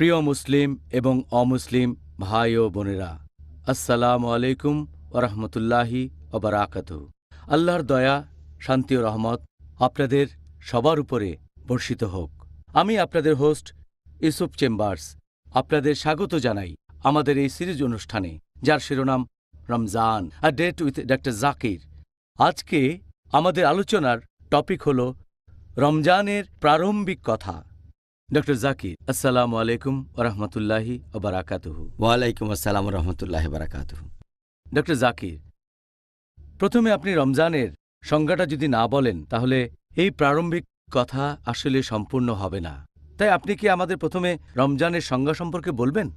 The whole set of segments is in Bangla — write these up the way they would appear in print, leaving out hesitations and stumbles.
প্রিয় মুসলিম এবং অমুসলিম ভাই ও বোনেরা, আসসালামু আলাইকুম ওরহমতুল্লাহি ওবারাকাতুহু। আল্লাহর দয়া, শান্তি ও রহমত আপনাদের সবার উপরে বর্ষিত হোক। আমি আপনাদের হোস্ট ইউসুফ চেম্বার্স আপনাদের স্বাগত জানাই আমাদের এই সিরিজ অনুষ্ঠানে, যার শিরোনাম Ramzan, a date with doctor Zakir. আজকে আমাদের আলোচনার টপিক হল রমজানের প্রারম্ভিক কথা। ডক্টর জাকির, আসসালামু আলাইকুম ওরহমতুল্লাহি ওবারাকাতুহু। ওয়ালাইকুম আসসালাম রহমতুল্লাহ বারাকাতুহু। ডক্টর জাকির, প্রথমে আপনি রমজানের সংজ্ঞাটা যদি না বলেন, তাহলে এই প্রারম্ভিক কথা আসলে সম্পূর্ণ হবে না। তাই আপনি কি আমাদের প্রথমে রমজানের সংজ্ঞা সম্পর্কে বলবেন?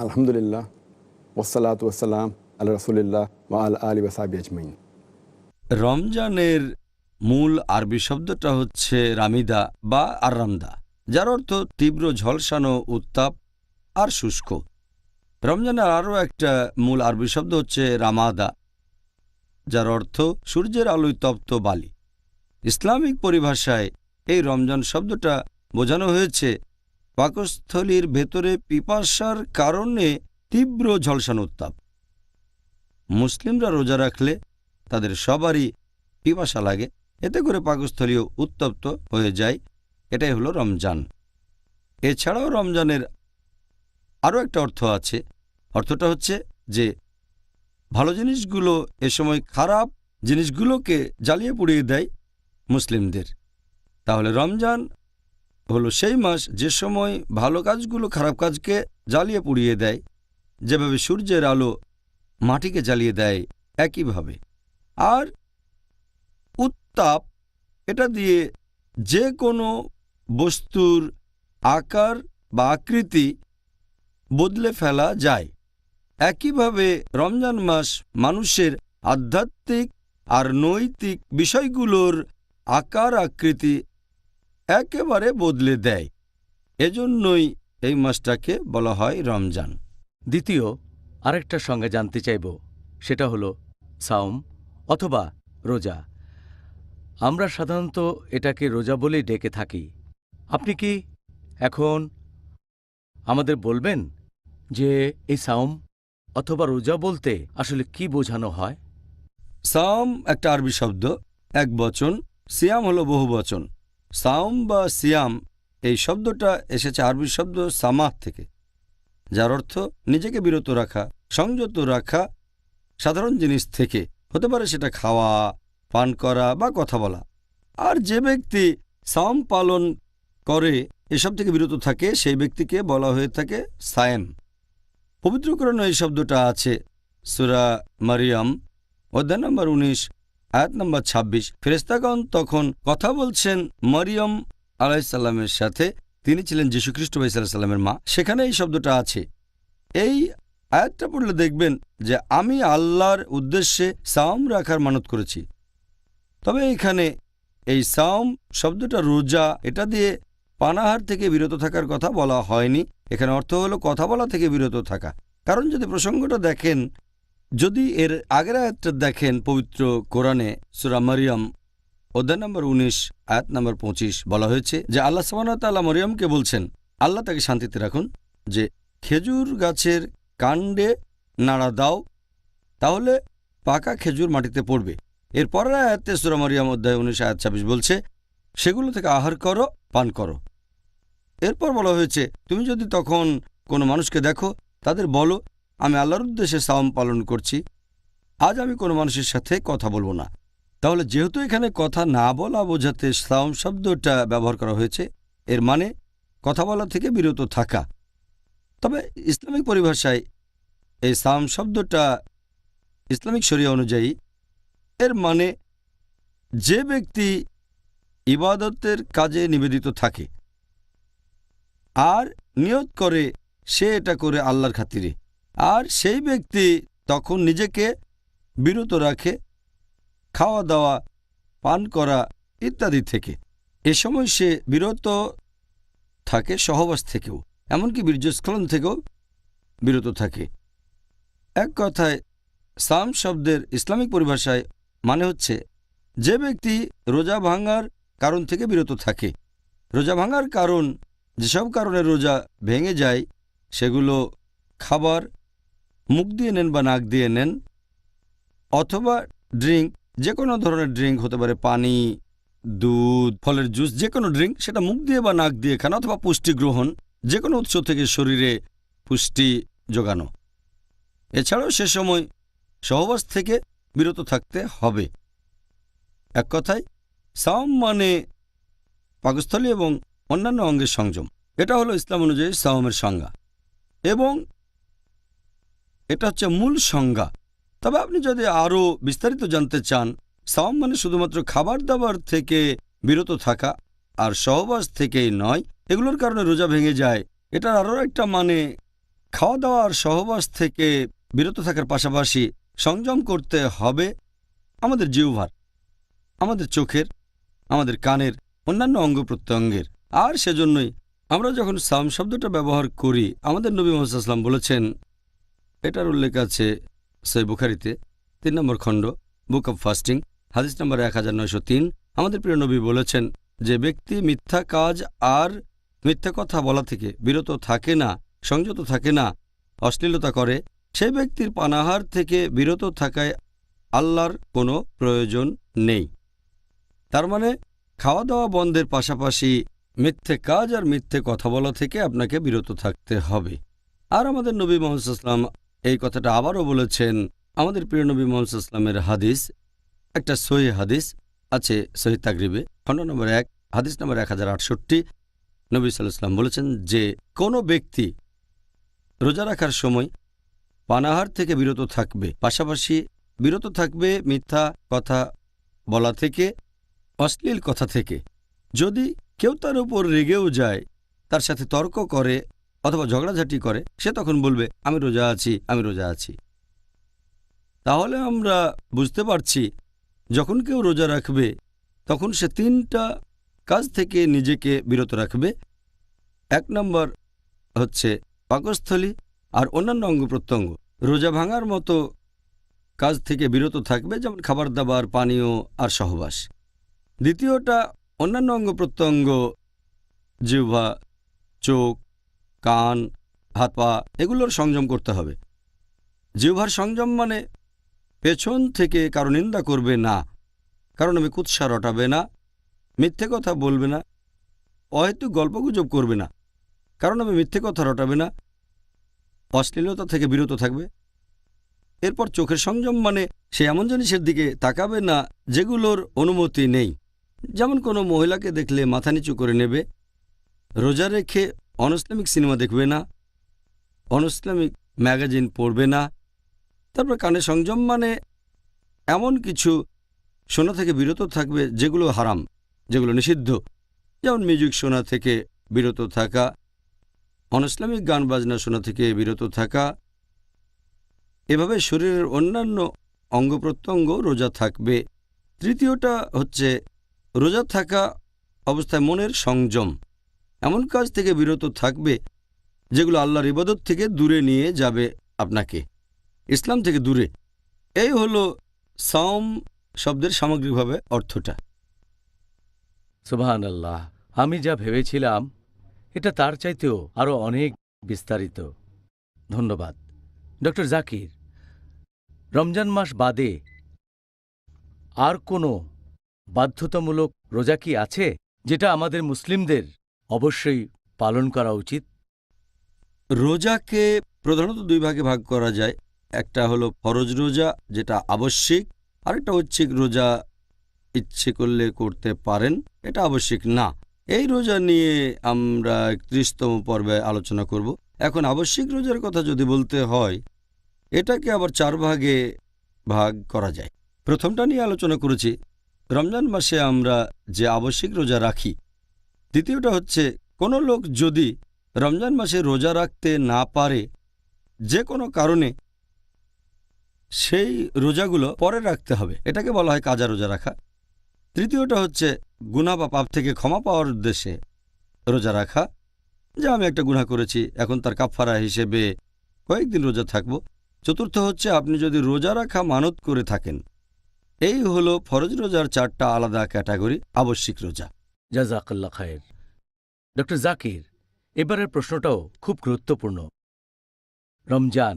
আলহামদুলিল্লাহ, ওয়াসসালাতু ওয়াসসালাম আলা রাসূলিল্লাহ ওয়া আলা আলিহি ওয়া সাহবিহি আজমাইন। রমজানের মূল আরবি শব্দটা হচ্ছে রামিদা বা আররামদা, যার অর্থ তীব্র ঝলসানো, উত্তাপ আর শুষ্ক। রমজানের আরও একটা মূল আরবি শব্দ হচ্ছে রামাদা, যার অর্থ সূর্যের আলোয় তপ্ত বালি। ইসলামিক পরিভাষায় এই রমজান শব্দটা বোঝানো হয়েছে পাকস্থলীর ভেতরে পিপাসার কারণে তীব্র ঝলসানো উত্তাপ। মুসলিমরা রোজা রাখলে তাদের সবারই পিপাসা লাগে, এতে করে পাকস্থলীয় উত্তপ্ত হয়ে যায়। এটাই হলো রমজান। এছাড়াও রমজানের আরও একটা অর্থ আছে। অর্থটা হচ্ছে যে ভালো জিনিসগুলো এ সময় খারাপ জিনিসগুলোকে জ্বালিয়ে পুড়িয়ে দেয় মুসলিমদের। তাহলে রমজান হলো সেই মাস যে সময় ভালো কাজগুলো খারাপ কাজকে জ্বালিয়ে পুড়িয়ে দেয়, যেভাবে সূর্যের আলো মাটিকে জ্বালিয়ে দেয় একইভাবে। আর উত্তাপ, এটা দিয়ে যে কোনো বস্তুর আকার বা আকৃতি বদলে ফেলা যায়। একইভাবে রমজান মাস মানুষের আধ্যাত্মিক আর নৈতিক বিষয়গুলোর আকার আকৃতি একেবারে বদলে দেয়। এজন্যই এই মাসটাকে বলা হয় রমজান। দ্বিতীয় আরেকটা সংজ্ঞা জানতে চাইব, সেটা হলো সাওম অথবা রোজা। আমরা সাধারণত এটাকে রোজা বলেই ডেকে থাকি। আপনি কি এখন আমাদের বলবেন যে এই সাওম অথবা রোজা বলতে আসলে কি বোঝানো হয়? সাওম একটা আরবি শব্দ, এক বচন। সিয়াম হলো বহু বচন। সাওম বা সিয়াম এই শব্দটা এসেছে আরবি শব্দ সামাহ থেকে, যার অর্থ নিজেকে বিরত রাখা, সংযত রাখা সাধারণ জিনিস থেকে। হতে পারে সেটা খাওয়া, পান করা বা কথা বলা। আর যে ব্যক্তি সাওম পালন করে, এসব থেকে বিরত থাকে, সেই ব্যক্তিকে বলা হয়ে থাকে সায়েম। পবিত্র কোরআনে এই শব্দটা আছে সূরা মারিয়াম অধ্যায় নম্বর 19 আয়াত নম্বর 26। ফেরেশতাগণ তখন কথা বলছেন মরিয়ম আলাইহিসসালামের সাথে। তিনি ছিলেন যীশুখ্রিস্ট ভাই সাল্লাল্লাহু আলাইহি সাল্লামের মা। সেখানে এই শব্দটা আছে। এই আয়াতটা পড়লে দেখবেন যে আমি আল্লাহর উদ্দেশ্যে সাওম রাখার মানত করেছি। তবে এখানে এই সাওম শব্দটা রোজা, এটা দিয়ে পানাহার থেকে বিরত থাকার কথা বলা হয়নি। এখানে অর্থ হলো কথা বলা থেকে বিরত থাকা। কারণ যদি প্রসঙ্গটা দেখেন, যদি এর আগের আয়াতটা দেখেন পবিত্র কোরআনে সূরা মারিয়াম অধ্যায় নম্বর 19 আয়াত নম্বর 25, বলা হয়েছে যে আল্লাহ সুবহানাহু ওয়া তাআলা মরিয়মকে বলছেন, আল্লাহ তাকে শান্তিতে রাখুন, যে খেজুর গাছের কাণ্ডে নাড়া দাও, তাহলে পাকা খেজুর মাটিতে পড়বে। এর পরের আয়াতে সূরা মারিয়াম অধ্যায় 19 আয়াত 26 বলছে, সেগুলো থেকে আহার করো, পান করো। এরপর বলা হয়েছে, তুমি যদি তখন কোনো মানুষকে দেখো, তাদের বলো, আমি আল্লাহর উদ্দেশ্যে সাওম পালন করছি, আজ আমি কোনো মানুষের সাথে কথা বলবো না। তাহলে যেহেতু এখানে কথা না বলা বোঝাতে সাওম শব্দটা ব্যবহার করা হয়েছে, এর মানে কথা বলা থেকে বিরত থাকা। তবে ইসলামিক পরিভাষায় এই সাওম শব্দটা ইসলামিক শরিয়া অনুযায়ী এর মানে যে ব্যক্তি ইবাদতের কাজে নিবেদিত থাকে আর নিয়ত করে সে এটা করে আল্লাহর খাতিরে, আর সেই ব্যক্তি তখন নিজেকে বিরত রাখে খাওয়া দাওয়া, পান করা ইত্যাদি থেকে। এ সময় সে বিরত থাকে সহবাস থেকেও, এমনকি বীর্যস্খলন থেকেও বিরত থাকে। এক কথায় সাওম শব্দের ইসলামিক পরিভাষায় মানে হচ্ছে যে ব্যক্তি রোজা ভাঙার কারণ থেকে বিরত থাকে। রোজা ভাঙার কারণ যেসব কারণে রোজা ভেঙে যায় সেগুলো খাবার মুখ দিয়ে নেন বা নাক দিয়ে নেন, অথবা ড্রিঙ্ক, যে কোনো ধরনের ড্রিঙ্ক হতে পারে, পানি, দুধ, ফলের জুস, যে কোনো ড্রিঙ্ক, সেটা মুখ দিয়ে বা নাক দিয়ে খান, অথবা পুষ্টি গ্রহণ, যে কোনো উৎস থেকে শরীরে পুষ্টি যোগানো। এছাড়াও সে সময় সহবাস থেকে বিরত থাকতে হবে। এক কথায় সাওম মানে পাকস্থলী এবং অন্যান্য অঙ্গের সংযম। এটা হলো ইসলাম অনুযায়ী সাওমের সংজ্ঞা, এবং এটা হচ্ছে মূল সংজ্ঞা। তবে আপনি যদি আরও বিস্তারিত জানতে চান, সাওম মানে শুধুমাত্র খাবার দাবার থেকে বিরত থাকা আর সহবাস থেকেই নয়, এগুলোর কারণে রোজা ভেঙে যায়। এটার আরও একটা মানে খাওয়া দাওয়া আর সহবাস থেকে বিরত থাকার পাশাপাশি সংযম করতে হবে আমাদের জিহ্বার, আমাদের চোখের, আমাদের কানের, অন্যান্য অঙ্গ প্রত্যঙ্গের। আর সেজন্যই আমরা যখন সাওম শব্দটা ব্যবহার করি, আমাদের নবী মুহাম্মদ সাল্লাল্লাহু আলাইহি ওয়াসাল্লাম বলেছেন, এটার উল্লেখ আছে সহিহ বুখারীতে ৩ নম্বর খণ্ড, বুক অব ফাস্টিং, হাদিস নম্বর 1903। আমাদের প্রিয় নবী বলেছেন, যে ব্যক্তি মিথ্যা কাজ আর মিথ্যা কথা বলা থেকে বিরত থাকে না, সংযত থাকে না, অশ্লীলতা করে, সেই ব্যক্তির পানাহার থেকে বিরত থাকায় আল্লাহর কোনো প্রয়োজন নেই। তার মানে খাওয়া দাওয়া বন্ধের পাশাপাশি মিথ্যে কাজ আর মিথ্যে কথা বলা থেকে আপনাকে বিরত থাকতে হবে। আর আমাদের নবী মুহাম্মদ সাল্লাল্লাহু আলাইহি ওয়াসাল্লাম এই কথাটা আবারও বলেছেন। আমাদের প্রিয় নবী মুহাম্মদ সাল্লাল্লাহু আলাইহি ওয়াসাল্লামের হাদিস, একটা সহিহ হাদিস আছে সহিহ তাগরিবে, খণ্ড নম্বর 1, হাদিস নম্বর 1068। নবী সাল্লাল্লাহু আলাইহি ওয়াসাল্লাম বলেছেন যে কোনো ব্যক্তি রোজা রাখার সময় পানাহার থেকে বিরত থাকবে, পাশাপাশি বিরত থাকবে মিথ্যা কথা বলা থেকে, অশ্লীল কথা থেকে। যদি কেউ তার উপর রেগেও যায়, তার সাথে তর্ক করে অথবা ঝগড়াঝাটি করে, সে তখন বলবে আমি রোজা আছি, আমি রোজা আছি। তাহলে আমরা বুঝতে পারছি যখন কেউ রোজা রাখবে তখন সে 3টা কাজ থেকে নিজেকে বিরত রাখবে। 1 নম্বর হচ্ছে পাকস্থলী আর অন্যান্য অঙ্গ প্রত্যঙ্গ। রোজা ভাঙার মতো কাজ থেকে বিরত থাকবে, যেমন খাবার দাবার, পানীয় আর সহবাস। দ্বিতীয়টা অন্যান্য অঙ্গ প্রত্যঙ্গ, জিহ্বা, চোখ, কান, হাত পা, এগুলোর সংযম করতে হবে। জিহ্বার সংযম মানে পেছন থেকে কারো নিন্দা করবে না, কারণ আমি কুৎসা রটাবে না, মিথ্যে কথা বলবে না, অহেতুক গল্পগুজব করবে না, কারণ আমি মিথ্যে কথা রটাবে না, অশ্লীলতা থেকে বিরত থাকবে। এরপর চোখের সংযম মানে সে এমন জিনিসের দিকে তাকাবে না যেগুলোর অনুমতি নেই, যেমন কোনো মহিলাকে দেখলে মাথা নিচু করে নেবে, রোজা রেখে অনইসলামিক সিনেমা দেখবে না, অনইসলামিক ম্যাগাজিন পড়বে না। তারপর কানে সংযম মানে এমন কিছু শোনা থেকে বিরত থাকবে যেগুলো হারাম, যেগুলো নিষিদ্ধ, যেমন মিউজিক শোনা থেকে বিরত থাকা, অনইসলামিক গান বাজনা শোনা থেকে বিরত থাকা। এভাবে শরীরের অন্যান্য অঙ্গ প্রত্যঙ্গ রোজা থাকবে। তৃতীয়টা হচ্ছে রোজা থাকা অবস্থায় মনের সংযম, এমন কাজ থেকে বিরত থাকবে যেগুলো আল্লাহর ইবাদত থেকে দূরে নিয়ে যাবে আপনাকে, ইসলাম থেকে দূরে। এই হলো সাওম শব্দের সামগ্রিকভাবে অর্থটা। সুবহানাল্লাহ, আমি যা ভেবেছিলাম এটা তার চাইতেও আরও অনেক বিস্তারিত। ধন্যবাদ ডক্টর জাকির। রমজান মাস বাদে আর কোনো বাধ্যতামূলক রোজা কি আছে যেটা আমাদের মুসলিমদের অবশ্যই পালন করা উচিত? রোজাকে প্রধানত 2 ভাগে ভাগ করা যায়। একটা হলো ফরজ রোজা, যেটা আবশ্যিক, আরেকটা ঐচ্ছিক রোজা, ইচ্ছে করলে করতে পারেন, এটা আবশ্যিক না। এই রোজা নিয়ে আমরা 31তম পর্বে আলোচনা করব। এখন আবশ্যিক রোজার কথা যদি বলতে হয়, এটাকে আবার 4 ভাগে ভাগ করা যায়। প্রথমটা নিয়ে আলোচনা করেছি, রমজান মাসে আমরা যে আবশ্যিক রোজা রাখি। দ্বিতীয়টা হচ্ছে কোনো লোক যদি রমজান মাসে রোজা রাখতে না পারে যে কোনো কারণে, সেই রোজাগুলো পরে রাখতে হবে, এটাকে বলা হয় কাজা রোজা রাখা। তৃতীয়টা হচ্ছে গুনাহ বা পাপ থেকে ক্ষমা পাওয়ার উদ্দেশ্যে রোজা রাখা, যে আমি একটা গুনাহ করেছি, এখন তার কাফারা হিসেবে কয়েকদিন রোজা থাকব। চতুর্থ হচ্ছে আপনি যদি রোজা রাখা মানত করে থাকেন। এই হলো ফরজ রোজার 4টা আলাদা ক্যাটাগরি আবশ্যিক রোজা। জাযাকাল্লাহ খায়ের। ডক্টর জাকির, এবারের প্রশ্নটাও খুব গুরুত্বপূর্ণ। রমজান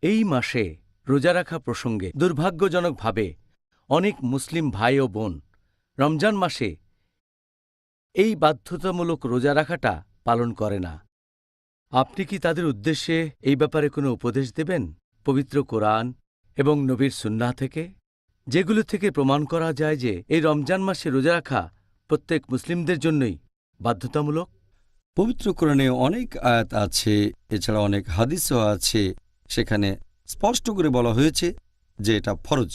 এই মাসে রোজা রাখা প্রসঙ্গে দুর্ভাগ্যজনকভাবে অনেক মুসলিম ভাই ও বোন রমজান মাসে এই বাধ্যতামূলক রোজা রাখাটা পালন করে না। আপনি কি তাদের উদ্দেশ্যে এই ব্যাপারে কোনো উপদেশ দেবেন পবিত্র কোরআন এবং নবীর সুন্নাহ থেকে, যেগুলো থেকে প্রমাণ করা যায় যে এই রমজান মাসে রোজা রাখা প্রত্যেক মুসলিমদের জন্যই বাধ্যতামূলক? পবিত্র কোরআনে অনেক আয়াত আছে, এছাড়া অনেক হাদিসও আছে, সেখানে স্পষ্ট করে বলা হয়েছে যে এটা ফরজ।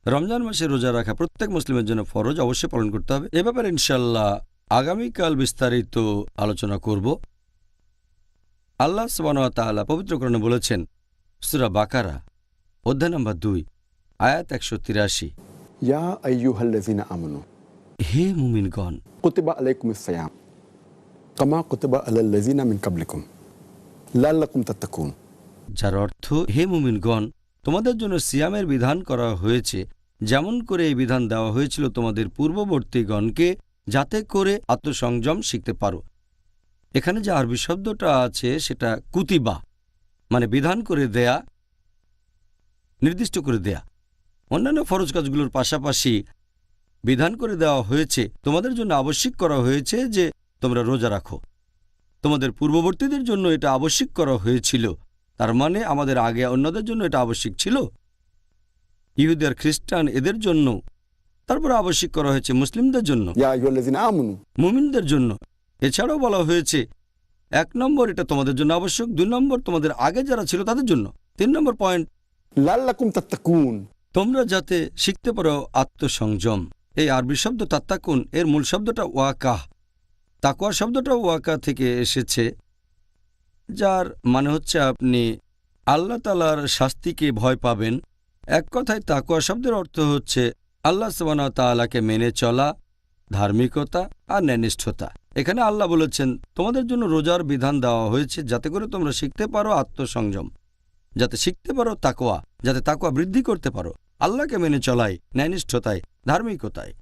রমজান মাসে রোজা রাখা প্রত্যেক মুসলিমের জন্য ফরজ, অবশ্যই পালন করতে হবে। এ ব্যাপারে ইনশাল্লাহ আগামীকাল বিস্তারিত আলোচনা করব। আল্লাহ সুবহানাহু ওয়া তাআলা পবিত্র কোরআনে বলেছেন, সূরা বাকারা অধ্যায় নম্বর 2 আয়াত 183, ইয়া আইয়ুহাল্লাযিনা আমানু হে মুমিনগণ, কুতিবা আলাইকুমুস সিয়াম কামা কুতিবা আলাল্লাযিনা মিন ক্বাবলিকুম লাআল্লাকুম তাত্তাকুন। যার অর্থ, হে মুমিনগণ, তোমাদের জন্য সিয়ামের বিধান করা হয়েছে যেমন করে এই বিধান দেওয়া হয়েছিল তোমাদের পূর্ববর্তীগণকে, যাতে করে আত্মসংযম শিখতে পারো। এখানে যে আরবি শব্দটা আছে সেটা কুতিবা, মানে বিধান করে দেয়া, নির্দিষ্ট করে দেয়া। অন্যান্য ফরজ কাজগুলোর পাশাপাশি বিধান করে দেওয়া হয়েছে, তোমাদের জন্য আবশ্যিক করা হয়েছে যে তোমরা রোজা রাখো। তোমাদের পূর্ববর্তীদের জন্য এটা আবশ্যিক করা হয়েছিল, তার মানে আমাদের আগে অন্যদের জন্য এটা আবশ্যিক ছিল, ইহুদি আর খ্রিস্টান এদের জন্য। তারপরে আবশ্যিক করা হয়েছে মুসলিমদের জন্য, ইয়া আইয়ুহাল্লাযিনা আমানু মুমিনদের জন্য। এছাড়াও বলা হয়েছে 1 নম্বর এটা তোমাদের জন্য আবশ্যক, 2 নম্বর তোমাদের আগে যারা ছিল তাদের জন্য, 3 নম্বর পয়েন্ট লাআল্লাকুম তাত্তাকুন, তোমরা যাতে শিখতে পারো আত্মসংযম। এই আরবি শব্দ তাত্তাকুন এর মূল শব্দটা ওয়াকাহ। তাকওয়া শব্দটা ওয়াকা থেকে এসেছে, যার মানে হচ্ছে আপনি আল্লাহ তাআলার শাস্তিকে ভয় পাবেন। এক কথায় তাকওয়া শব্দের অর্থ হচ্ছে আল্লাহ সুবহানাহু ওয়া তাআলাকে মেনে চলা, ধার্মিকতা আর ন্যায়নিষ্ঠতা। এখানে আল্লাহ বলেছেন তোমাদের জন্য রোজার বিধান দেওয়া হয়েছে যাতে করে তোমরা শিখতে পারো আত্মসংযম, যাতে শিখতে পারো তাকওয়া, যাতে তাকওয়া বৃদ্ধি করতে পারো আল্লাহকে মেনে চলায়, ন্যায়নিষ্ঠতায়, ধার্মিকতায়।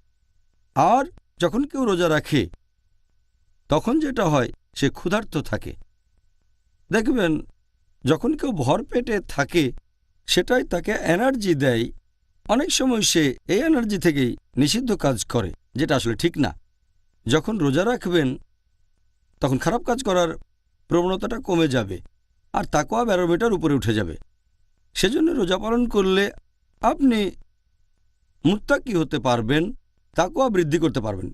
আর যখন কেউ রোজা রাখে তখন যেটা হয়, সে ক্ষুধার্ত থাকে। দেখবেন যখন কেউ ভর পেটে থাকে সেটাই তাকে এনার্জি দেয়। অনেক সময় সে এই এনার্জি থেকেই নিষিদ্ধ কাজ করে, যেটা আসলে ঠিক না। যখন রোজা রাখবেন তখন খারাপ কাজ করার প্রবণতাটা কমে যাবে আর তাকওয়া ব্যারোমিটার উপরে উঠে যাবে। সেজন্য রোজা পালন করলে আপনি মুত্তাকি হতে পারবেন, তাকওয়া বৃদ্ধি করতে পারবেন।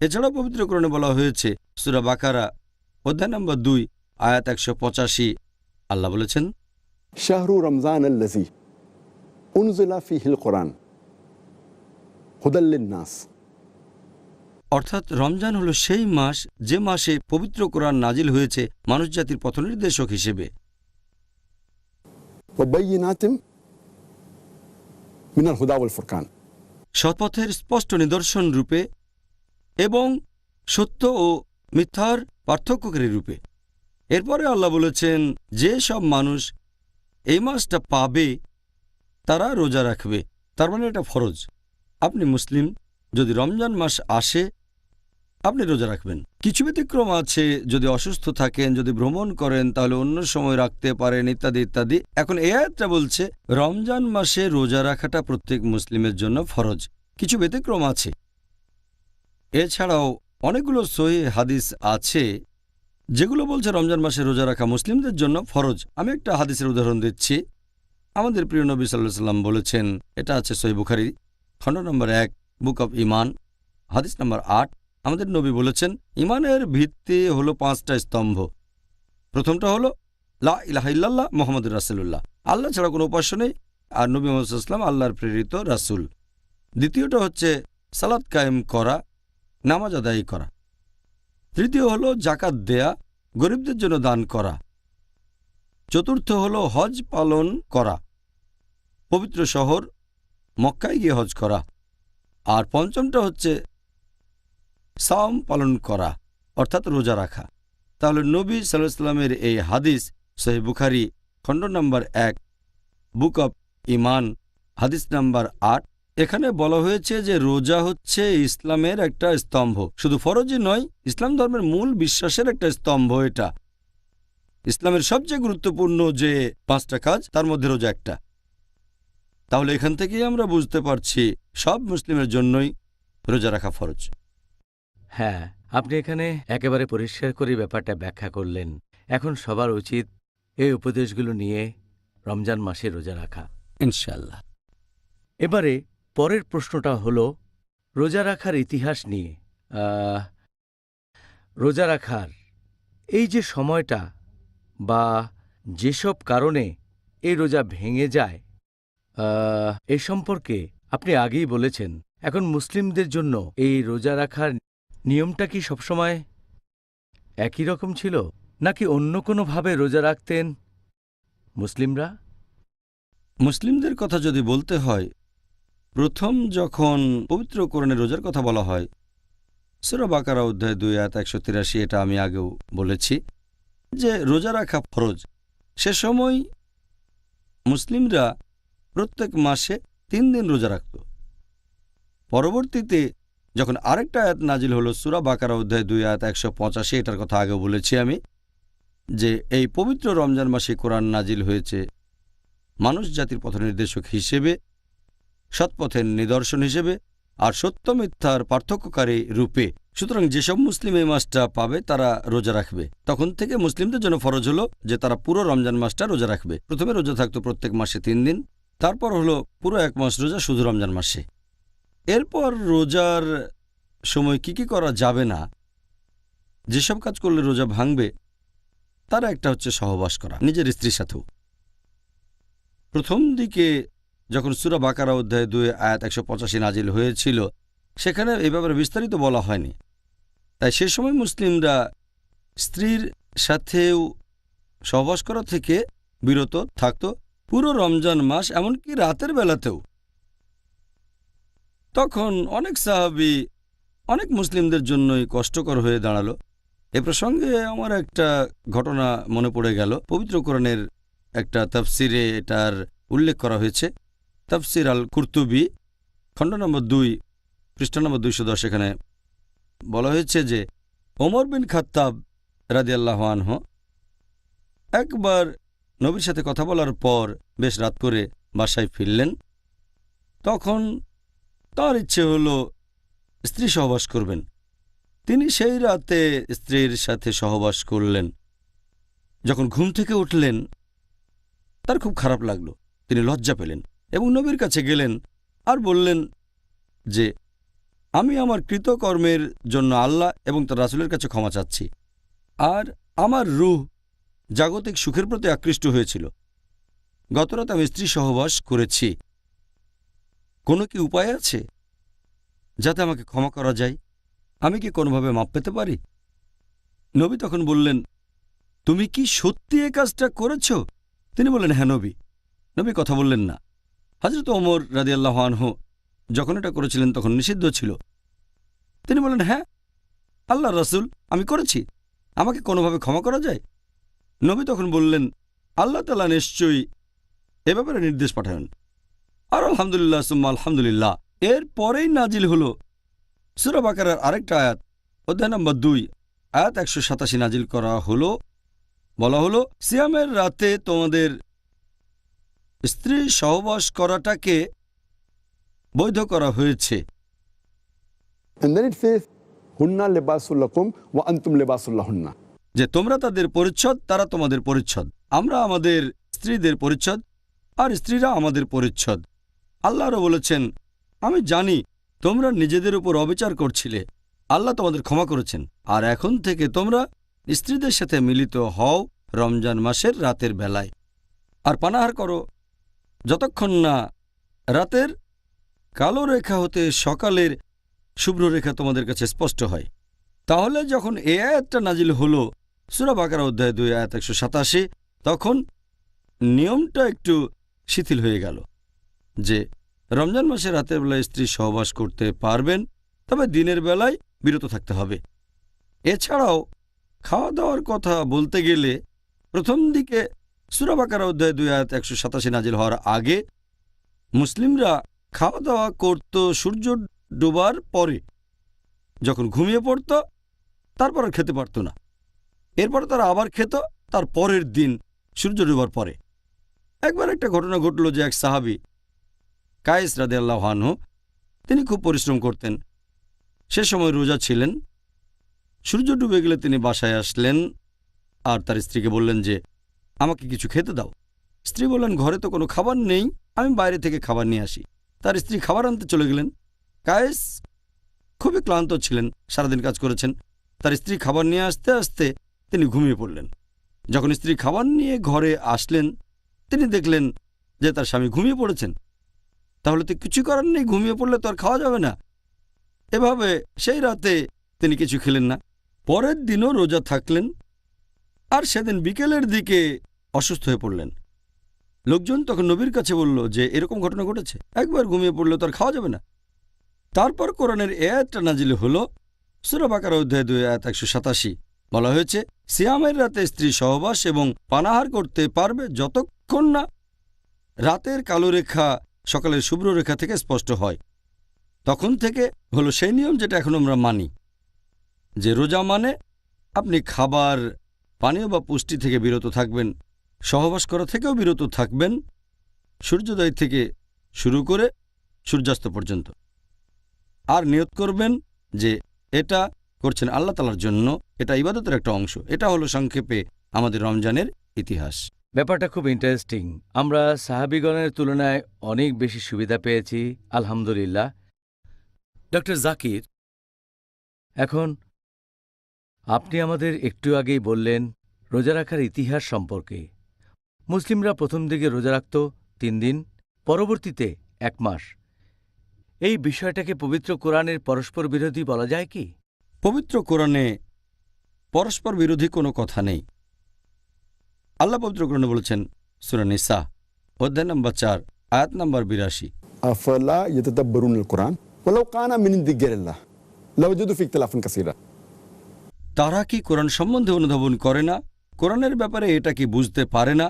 এছাড়াও পবিত্র কোরআনে বলা হয়েছে, সূরা বাকারা অধ্যায় নম্বর 2 আয়াত 185, আল্লাহ বলেছেন, শাহরু রমজানাল্লাযী উনজিলা ফীহিল কুরআন হুদাল লিন-নাস। অর্থাৎ রমজান হলো সেই মাস যে মাসে পবিত্র কোরআন নাজিল হয়েছে মানুষজাতির পথনির্দেশক হিসেবে, ওয়া বায়্যিনাতিম মিনাল হুদা ওয়াল ফুরকান, সৎপথের স্পষ্ট নিদর্শন রূপে এবং সত্য ও মিথ্যার পার্থক্যকারী রূপে। এরপরে আল্লাহ বলেছেন, যে সব মানুষ এই মাসটা পাবে তারা রোজা রাখবে। তার মানে এটা ফরজ। আপনি মুসলিম, যদি রমজান মাস আসে আপনি রোজা রাখবেন। কিছু ব্যতিক্রম আছে, যদি অসুস্থ থাকেন, যদি ভ্রমণ করেন তাহলে অন্য সময় রাখতে পারেন, ইত্যাদি ইত্যাদি। এখন এই আয়াতটা বলছে রমজান মাসে রোজা রাখাটা প্রত্যেক মুসলিমের জন্য ফরজ। কিছু ব্যতিক্রম আছে। এছাড়াও অনেকগুলো সহিহ হাদিস আছে যেগুলো বলছে রমজান মাসে রোজা রাখা মুসলিমদের জন্য ফরজ। আমি একটা হাদিসের উদাহরণ দিচ্ছি। আমাদের প্রিয় নবী সাল্লাল্লাহু আলাইহি ওয়াসাল্লাম বলেছেন, এটা আছে সহিহ বুখারী খণ্ড নম্বর 1 বুক অব ঈমান হাদিস নম্বর 8। আমাদের নবী বলেছেন, ঈমানের ভিত্তি হলো 5টা স্তম্ভ। প্রথমটা হলো লা ইলাহা ইল্লাল্লাহ মুহাম্মাদুর রাসূলুল্লাহ, আল্লাহ ছাড়া কোনো উপাস্য নেই আর নবী মুহাম্মদ সাল্লাল্লাহু আলাইহি ওয়াসাল্লাম আল্লাহর প্রেরিত রাসূল। দ্বিতীয়টা হচ্ছে সালাত কায়েম করা, নামাজ আদায় করা। তৃতীয় হলো যাকাত দেয়া, গরিবদের জন্য দান করা। চতুর্থ হলো হজ পালন করা, পবিত্র শহর মক্কায় গিয়ে হজ করা। আর পঞ্চমটা হচ্ছে সাওম পালন করা, অর্থাৎ রোজা রাখা। তাহলে নবী সাল্লাল্লাহু আলাইহি ওয়াসাল্লামের এই হাদিস সহিহ বুখারী খণ্ড নম্বর 1 বুক অব ঈমান হাদিস নাম্বার 8 এখানে বলা হয়েছে যে রোজা হচ্ছে ইসলামের একটা স্তম্ভ, শুধু ফরজই নয়, ইসলাম ধর্মের মূল বিশ্বাসের একটা স্তম্ভ। এটা ইসলামের সবচেয়ে গুরুত্বপূর্ণ যে 5টা কাজ, তার মধ্যে রোজা একটা। তাহলে এখান থেকেই আমরা বুঝতে পারছি সব মুসলিমের জন্যই রোজা রাখা ফরজ। হ্যাঁ, আপনি এখানে একেবারে পরিষ্কার করে ব্যাপারটা ব্যাখ্যা করলেন। এখন সবার উচিত এই উপদেশগুলো নিয়ে রমজান মাসে রোজা রাখা। ইনশাআল্লাহ। এবারে পরের প্রশ্নটা হলো রোজা রাখার ইতিহাস নিয়ে। রোজা রাখার এই যে সময়টা বা যেসব কারণে এই রোজা ভেঙে যায়, এ সম্পর্কে আপনি আগেই বলেছেন। এখন মুসলিমদের জন্য এই রোজা রাখার নিয়মটা কি সবসময় একই রকম ছিল, নাকি অন্য কোনোভাবে রোজা রাখতেন মুসলিমরা? মুসলিমদের কথা যদি বলতে হয়, প্রথম যখন পবিত্র কোরআনে রোজার কথা বলা হয়, সূরা বাকারা অধ্যায় 2 আয়াত 183, এটা আমি আগেও বলেছি যে রোজা রাখা ফরজ। সে সময় মুসলিমরা প্রত্যেক মাসে 3 দিন রোজা রাখত। পরবর্তীতে যখন আরেকটা আয়াত নাজিল হলো, সূরা বাকারা অধ্যায় 2 আয়াত 185, এটার কথা আগেও বলেছি আমি, যে এই পবিত্র রমজান মাসে কোরআন নাজিল হয়েছে মানুষ জাতির পথনির্দেশক হিসেবে, সৎপথের নিদর্শন হিসেবে, আর সত্য মিথ্যার পার্থক্যকারী রূপে। সুতরাং যেসব মুসলিম এই মাসটা পাবে তারা রোজা রাখবে। তখন থেকে মুসলিমদের জন্য ফরজ হলো যে তারা পুরো রমজান মাসটা রোজা রাখবে। প্রথমে রোজা থাকতো প্রত্যেক মাসে 3 দিন, তারপর হলো পুরো 1 মাস রোজা শুধু রমজান মাসে। এরপর রোজার সময় কি করা যাবে না, যেসব কাজ করলে রোজা ভাঙবে, তার একটা হচ্ছে সহবাস করা নিজের স্ত্রীর সাথেও। প্রথম দিকে যখন সূরা বাকারা অধ্যায় 2 আয়াত 185 নাজিল হয়েছিল, সেখানে এই ব্যাপারে বিস্তারিত বলা হয়নি। তাই সে সময় মুসলিমরা স্ত্রীর সাথেও সহবাস করা থেকে বিরত থাকত পুরো রমজান মাস, এমনকি রাতের বেলাতেও। তখন অনেক সাহাবী অনেক মুসলিমদের জন্যই কষ্টকর হয়ে দাঁড়ালো। এ প্রসঙ্গে আমার একটা ঘটনা মনে পড়ে গেল। পবিত্র কোরআনের একটা তাফসিরে এটার উল্লেখ করা হয়েছে। তাফসির আল কুরতুবী খণ্ড নম্বর 2 পৃষ্ঠা নম্বর 210, এখানে বলা হয়েছে যে ওমর বিন খাত্তাব রাদিয়াল্লাহু আনহু একবার নবীর সাথে কথা বলার পর বেশ রাত করে বাসায় ফিরলেন। তখন তার ইচ্ছে হলো স্ত্রী সহবাস করবেন। তিনি সেই রাতে স্ত্রীর সাথে সহবাস করলেন। যখন ঘুম থেকে উঠলেন তার খুব খারাপ লাগলো, তিনি লজ্জা পেলেন এবং নবীর কাছে গেলেন আর বললেন যে আমি আমার কৃতকর্মের জন্য আল্লাহ এবং তার রাসূলের কাছে ক্ষমা চাচ্ছি, আর আমার রূহ জাগতিক সুখের প্রতি আকৃষ্ট হয়েছিল। গতরাত আমি স্ত্রী সহবাস করেছি। কোনো কি উপায় আছে যাতে আমাকে ক্ষমা করা যায়? আমি কি কোনোভাবে মাপ পেতে পারি? নবী তখন বললেন, তুমি কি সত্যি এ কাজটা করেছ? তিনি বললেন, হ্যাঁ নবী। নবী কথা বললেন না। হযরত ওমর রাদিয়াল্লাহু আনহু যখন এটা করেছিলেন তখন নিষিদ্ধ ছিল। তিনি বললেন, হ্যাঁ আল্লাহর রাসূল, আমি করেছি, আমাকে কোনোভাবে ক্ষমা করা যায়? নবী তখন বললেন, আল্লাহ তাআলা নিশ্চয়ই এ ব্যাপারে নির্দেশ পাঠান। আর আলহামদুলিল্লাহ সুম্মা আলহামদুলিল্লাহ। এর পরেই নাজিল হলো সূরা বাকারার আরেকটা আয়াত, অধ্যায় নম্বর 2 আয়াত 187 নাজিল করা হলো। বলা হলো, সিয়ামের রাতে তোমাদের স্ত্রী সহবাস করাটাকে বৈধ করা হয়েছে। And then it says, "Hunna libasul lakum wa antum libasul lahunna." যে তোমরা তাদের পরিচ্ছদ, তারা তোমাদের পরিচ্ছদ। আমরা আমাদের স্ত্রীদের পরিচ্ছদ আর স্ত্রীরা আমাদের পরিচ্ছদ। আল্লাহরও বলেছেন, আমি জানি তোমরা নিজেদের উপর অবিচার করছিলে, আল্লাহ তোমাদের ক্ষমা করেছেন, আর এখন থেকে তোমরা স্ত্রীদের সাথে মিলিত হও রমজান মাসের রাতের বেলায়, আর পানাহার করো যতক্ষণ না রাতের কালো রেখা হতে সকালের শুভ্র রেখা তোমাদের কাছে স্পষ্ট হয়। তাহলে যখন এই আয়াতটা নাজিল হলো সূরা বাকারা অধ্যায় 2 আয়াত 187, তখন নিয়মটা একটু শিথিল হয়ে গেল যে রমজান মাসে রাতের বেলায় স্ত্রী সহবাস করতে পারবেন, তবে দিনের বেলায় বিরত থাকতে হবে। এছাড়াও খাওয়া দাওয়ার কথা বলতে গেলে প্রথম দিকে সূরা বাকারা অধ্যায় 2 আয়াত 187 নাজিল হওয়ার আগে মুসলিমরা খাওয়া দাওয়া করত সূর্য ডোবার পরে। যখন ঘুমিয়ে পড়ত তারপর আর খেতে পারত না। এরপর তারা আবার খেত তার পরের দিন সূর্য ডোবার পরে। একবার একটা ঘটনা ঘটল যে এক সাহাবী কায়েস রাদিয়াল্লাহু আনহু, তিনি খুব পরিশ্রম করতেন, সে সময় রোজা ছিলেন। সূর্য ডুবে গেলে তিনি বাসায় আসলেন আর তার স্ত্রীকে বললেন যে আমাকে কিছু খেতে দাও। স্ত্রী বললেন ঘরে তো কোনো খাবার নেই, আমি বাইরে থেকে খাবার নিয়ে আসি। তার স্ত্রী খাবার আনতে চলে গেলেন। কায়েস খুবই ক্লান্ত ছিলেন, সারাদিন কাজ করেছেন। তার স্ত্রী খাবার নিয়ে আসতে আসতে তিনি ঘুমিয়ে পড়লেন। যখন স্ত্রী খাবার নিয়ে ঘরে আসলেন তিনি দেখলেন যে তার স্বামী ঘুমিয়ে পড়েছেন। তাহলে তো কিছু করার নেই, ঘুমিয়ে পড়লে তো আর খাওয়া যাবে না। এভাবে সেই রাতে তিনি কিছু খেলেন না। পরের দিনও রোজা থাকলেন আর সেদিন বিকেলের দিকে অসুস্থ হয়ে পড়লেন। লোকজন তখন নবীর কাছে বলল যে এরকম ঘটনা ঘটেছে, একবার ঘুমিয়ে পড়লে তো আর খাওয়া যাবে না। তারপর কোরআনের এই আয়াতটা নাজিল হল, সূরা বাকারা অধ্যায় 2 আয়াত 187। বলা হয়েছে সিয়ামের রাতে স্ত্রী সহবাস এবং পানাহার করতে পারবে যতক্ষণ না রাতের কালো রেখা সকালের শুভ্র রেখা থেকে স্পষ্ট হয়। তখন থেকে হলো সেই নিয়ম যেটা এখন আমরা মানি, যে রোজা মানে আপনি খাবার পানীয় বা পুষ্টি থেকে বিরত থাকবেন, সহবাস করা থেকেও বিরত থাকবেন, সূর্যোদয় থেকে শুরু করে সূর্যাস্ত পর্যন্ত। আর নিয়ত করবেন যে এটা করছেন আল্লাহ তাআলার জন্য, এটা ইবাদতের একটা অংশ। এটা হলো সংক্ষেপে আমাদের রমজানের ইতিহাস। ব্যাপারটা খুব ইন্টারেস্টিং। আমরা সাহাবীগণের তুলনায় অনেক বেশি সুবিধা পেয়েছি, আলহামদুলিল্লাহ। ডক্টর জাকির, এখন আপনি আমাদের একটু আগেই বললেন রোজা রাখার ইতিহাস সম্পর্কে। মুসলিমরা প্রথম দিকে রোজা রাখত 3 দিন, পরবর্তীতে 1 মাস। এই বিষয়টাকে পবিত্র কোরআনের পরস্পর বিরোধী বলা যায় কি? পবিত্র কোরআনে পরস্পর বিরোধী কোনো কথা নেই। আল্লাহ পবিত্র কোরআনে বলেছেন সূরা নিসা অধ্যায় নম্বর 4 আয়াত নম্বর 82, আফলা ইয়াতাদাব্বারুনাল কুরআন ওয়ালাউ কানা মিন ইনদি গায়রিল্লাহ লাওয়াজাদু ফি ইখতিলাফান কাসীরা। তারা কি কোরআন সম্বন্ধে অনুধাবন করে না? কোরআনের ব্যাপারে এটা কি বুঝতে পারে না?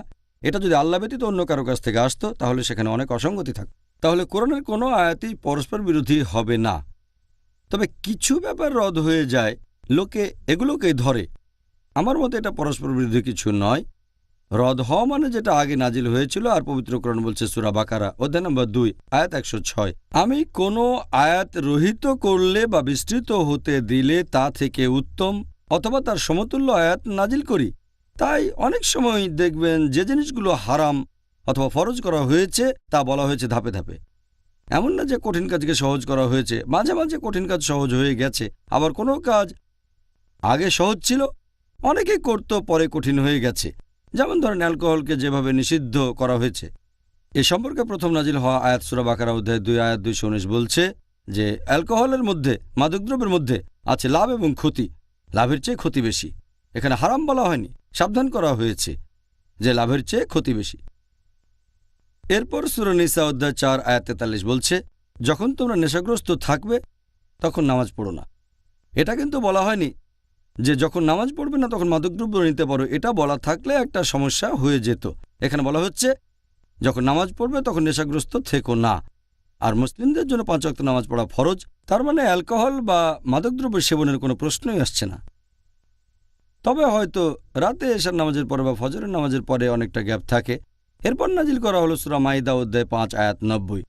এটা যদি আল্লাহ ব্যতীত অন্য কারো কাছ থেকে আসতো তাহলে সেখানে অনেক অসঙ্গতি থাকত। তাহলে কোরআনের কোনো আয়াতই পরস্পর বিরোধী হবে না। তবে কিছু ব্যাপার রদ হয়ে যায়, লোকে এগুলোকেই ধরে। আমার মতে এটা পরস্পর বিরোধী কিছু নয়। রদ হওয়া মানে যেটা আগে নাজিল হয়েছিল। আর পবিত্র কোরআন বলছে সূরা বাকারা অধ্যায় নম্বর 2 আয়াত 106, আমি কোনো আয়াত রহিত করলে বা বিস্তৃত হতে দিলে তা থেকে উত্তম অথবা তার সমতুল্য আয়াত নাজিল করি। তাই অনেক সময় দেখবেন যে জিনিসগুলো হারাম অথবা ফরজ করা হয়েছে তা বলা হয়েছে ধাপে ধাপে। এমন না যে কঠিন কাজকে সহজ করা হয়েছে, মাঝে মাঝে কঠিন কাজ সহজ হয়ে গেছে। আবার কোনো কাজ আগে সহজ ছিল, অনেকেই করত, পরে কঠিন হয়ে গেছে। যেমন ধরেন অ্যালকোহলকে যেভাবে নিষিদ্ধ করা হয়েছে। এ সম্পর্কে প্রথম নাজিল হওয়া আয়াত সূরা বাকারা অধ্যায় 2 আয়াত 219 বলছে যে অ্যালকোহলের মধ্যে, মাদকদ্রব্যের মধ্যে আছে লাভ এবং ক্ষতি, লাভের চেয়ে ক্ষতি বেশি। এখানে হারাম বলা হয়নি, সাবধান করা হয়েছে যে লাভের চেয়ে ক্ষতি বেশি। এরপর সূরা নিসা অধ্যায় 4 আয়াত 43 বলছে যখন তোমরা নেশাগ্রস্ত থাকবে তখন নামাজ পড়ো না। এটা কিন্তু বলা হয়নি যে যখন নামাজ পড়বে না তখন মাদকদ্রব্য নিতে পারো। এটা বলা থাকলে একটা সমস্যা হয়ে যেত। এখানে বলা হচ্ছে যখন নামাজ পড়বে তখন নেশাগ্রস্ত থেকো না। আর মুসলিমদের জন্য 5 ওয়াক্ত নামাজ পড়া ফরজ। তার মানে অ্যালকোহল বা মাদকদ্রব্য সেবনের কোনো প্রশ্নই আসছে না। তবে হয়তো রাতে এশার নামাজের পরে বা ফজরের নামাজের পরে অনেকটা গ্যাপ থাকে। এরপর নাজিল করা হলো সূরা মাইদা অধ্যায় 5 আয়াত 90,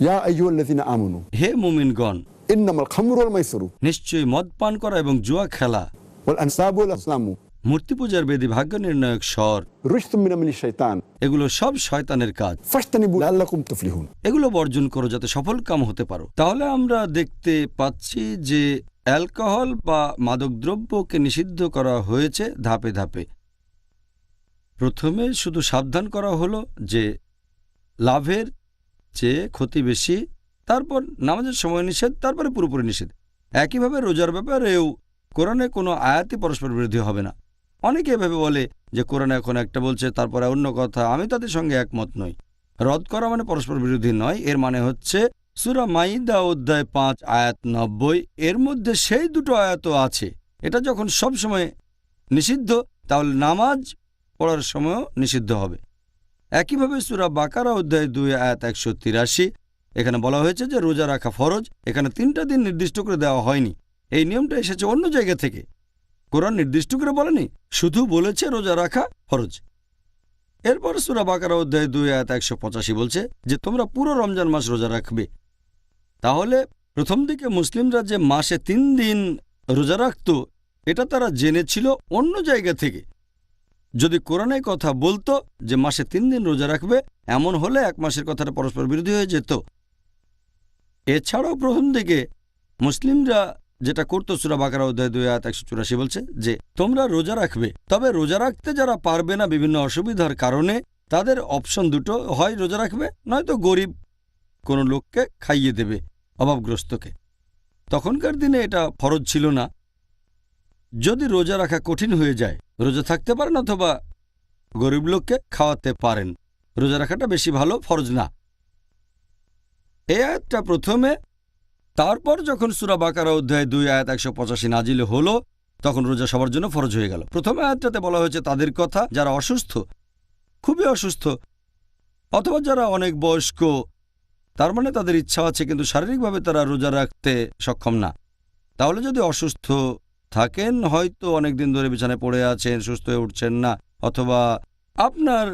ইয়া আইয়ুহাল্লাযীনা আমানু হে মুমিনগণ, ইন্নামাল খামরু ওয়াল মাইসিরু নিশ্চয়ই মদ পান করা এবং জুয়া খেলা, ওয়াল আনসাবু ওয়াল আসলামু মূর্তি পূজার বেদী, ভাগ্য নির্ণায়ক স্বর, রিজসুম মিনাশ শাইতান এগুলো সব শয়তানের কাজ। ফাজতানিবু লাআল্লাকুম তুফলিহুন। এগুলো বর্জন করো যাতে সফল কাম হতে পারো। তাহলে আমরা দেখতে পাচ্ছি যে অ্যালকোহল বা মাদকদ্রব্যকে নিষিদ্ধ করা হয়েছে ধাপে ধাপে। প্রথমে শুধু সাবধান করা হলো যে লাভের চেয়ে ক্ষতি বেশি, তারপর নামাজের সময় নিষেধ, তারপরে পুরোপুরি নিষেধ। একইভাবে রোজার ব্যাপারেও কোরআনে কোনো আয়াতই পরস্পর বিরোধী হবে না। অনেকে এভাবে বলে যে কোরআনে এখন একটা বলছে তারপরে অন্য কথা। আমি তাদের সঙ্গে একমত নই। রদ করা মানে পরস্পর বিরোধী নয়। এর মানে হচ্ছে সূরা মাইদা অধ্যায় 5 আয়াত 90, এর মধ্যে সেই দুটো আয়াতও আছে। এটা যখন সব সময় নিষিদ্ধ তাহলে নামাজ পড়ার সময়ও নিষিদ্ধ হবে। একইভাবে সূরা বাকারা অধ্যায় 2 আয়াত 183, এখানে বলা হয়েছে যে রোজা রাখা ফরজ। এখানে 3টা দিন নির্দিষ্ট করে দেওয়া হয়নি। এই নিয়মটা এসেছে অন্য জায়গা থেকে। কোরআন নির্দিষ্ট করে বলেনি, শুধু বলেছে রোজা রাখা ফরজ। এরপর সূরা বাকারা অধ্যায় 2 আয়াত 185 বলছে যে তোমরা পুরো রমজান মাস রোজা রাখবে। তাহলে প্রথম দিকে মুসলিমরা যে মাসে 3 দিন রোজা রাখত, এটা তারা জেনেছিল অন্য জায়গা থেকে। যদি কোরআনে কথা বলতো যে মাসে 3 দিন রোজা রাখবে, এমন হলে 1 মাসের কথাটা পরস্পর বিরোধী হয়ে যেত। এছাড়াও প্রথম দিকে মুসলিমরা যেটা করত, সূরা বাকারা অধ্যায় 2 আয়াত 184 বলছে যে তোমরা রোজা রাখবে। তবে রোজা রাখতে যারা পারবে না বিভিন্ন অসুবিধার কারণে, তাদের অপশন দুটো, হয় রোজা রাখবে নয়তো গরিব কোনো লোককে খাইয়ে দেবে, অভাবগ্রস্তকে। তখনকার দিনে এটা ফরজ ছিল না। যদি রোজা রাখা কঠিন হয়ে যায়, রোজা থাকতে পারেন অথবা গরিব লোককে খাওয়াতে পারেন, রোজা রাখাটা বেশি ভালো, ফরজ না। এই আয়াতটা প্রথমে, তারপর যখন সূরা বাকারা অধ্যায় 2 আয়াত 185 নাজিল হলো, তখন রোজা সবার জন্য ফরজ হয়ে গেল। প্রথম আয়াতটাতে বলা হয়েছে তাদের কথা যারা অসুস্থ, খুবই অসুস্থ, অথবা যারা অনেক বয়স্ক, তার মানে তাদের ইচ্ছা আছে কিন্তু শারীরিকভাবে তারা রোজা রাখতে সক্ষম না। তাহলে যদি অসুস্থ থাকেন, হয়তো অনেকদিন ধরে বিছানায় পড়ে আছেন, সুস্থ হয়ে উঠছেন না, অথবা আপনার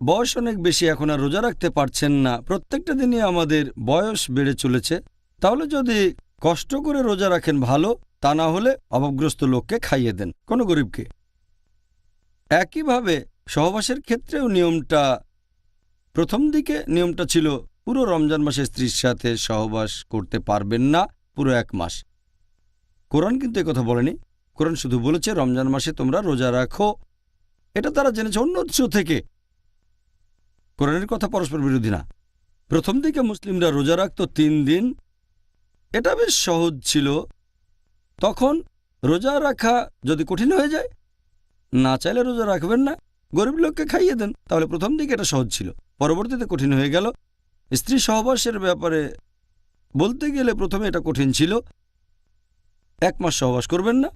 বয়স অনেক বেশি, এখন আর রোজা রাখতে পারছেন না, প্রত্যেকটা দিনই আমাদের বয়স বেড়ে চলেছে, তাহলে যদি কষ্ট করে রোজা রাখেন ভালো, তা না হলে অভাবগ্রস্ত লোককে খাইয়ে দেন, কোনো গরিবকে। একইভাবে সহবাসের ক্ষেত্রেও নিয়মটা, প্রথম দিকে নিয়মটা ছিল পুরো রমজান মাসে স্ত্রীর সাথে সহবাস করতে পারবেন না পুরো 1 মাস। কোরআন কিন্তু একথা বলেনি। কোরআন শুধু বলেছে রমজান মাসে তোমরা রোজা রাখো। এটা তারা জেনেছে অন্য উৎস থেকে। কোরআনের কথা পরস্পর বিরোধী না। প্রথম দিকে মুসলিমরা রোজা রাখত 3 দিন, এটা বেশ সহজ ছিল। তখন রোজা রাখা যদি কঠিন হয়ে যায়, না চাইলে রোজা রাখবেন না, গরিব লোককে খাইয়ে দেন, তাহলে প্রথম দিকে এটা সহজ ছিল। পরবর্তীতে কঠিন হয়ে গেল। স্ত্রী সহবাসের ব্যাপারে বলতে গেলে প্রথমে এটা কঠিন ছিল, 1 মাস সহবাস করবেন না,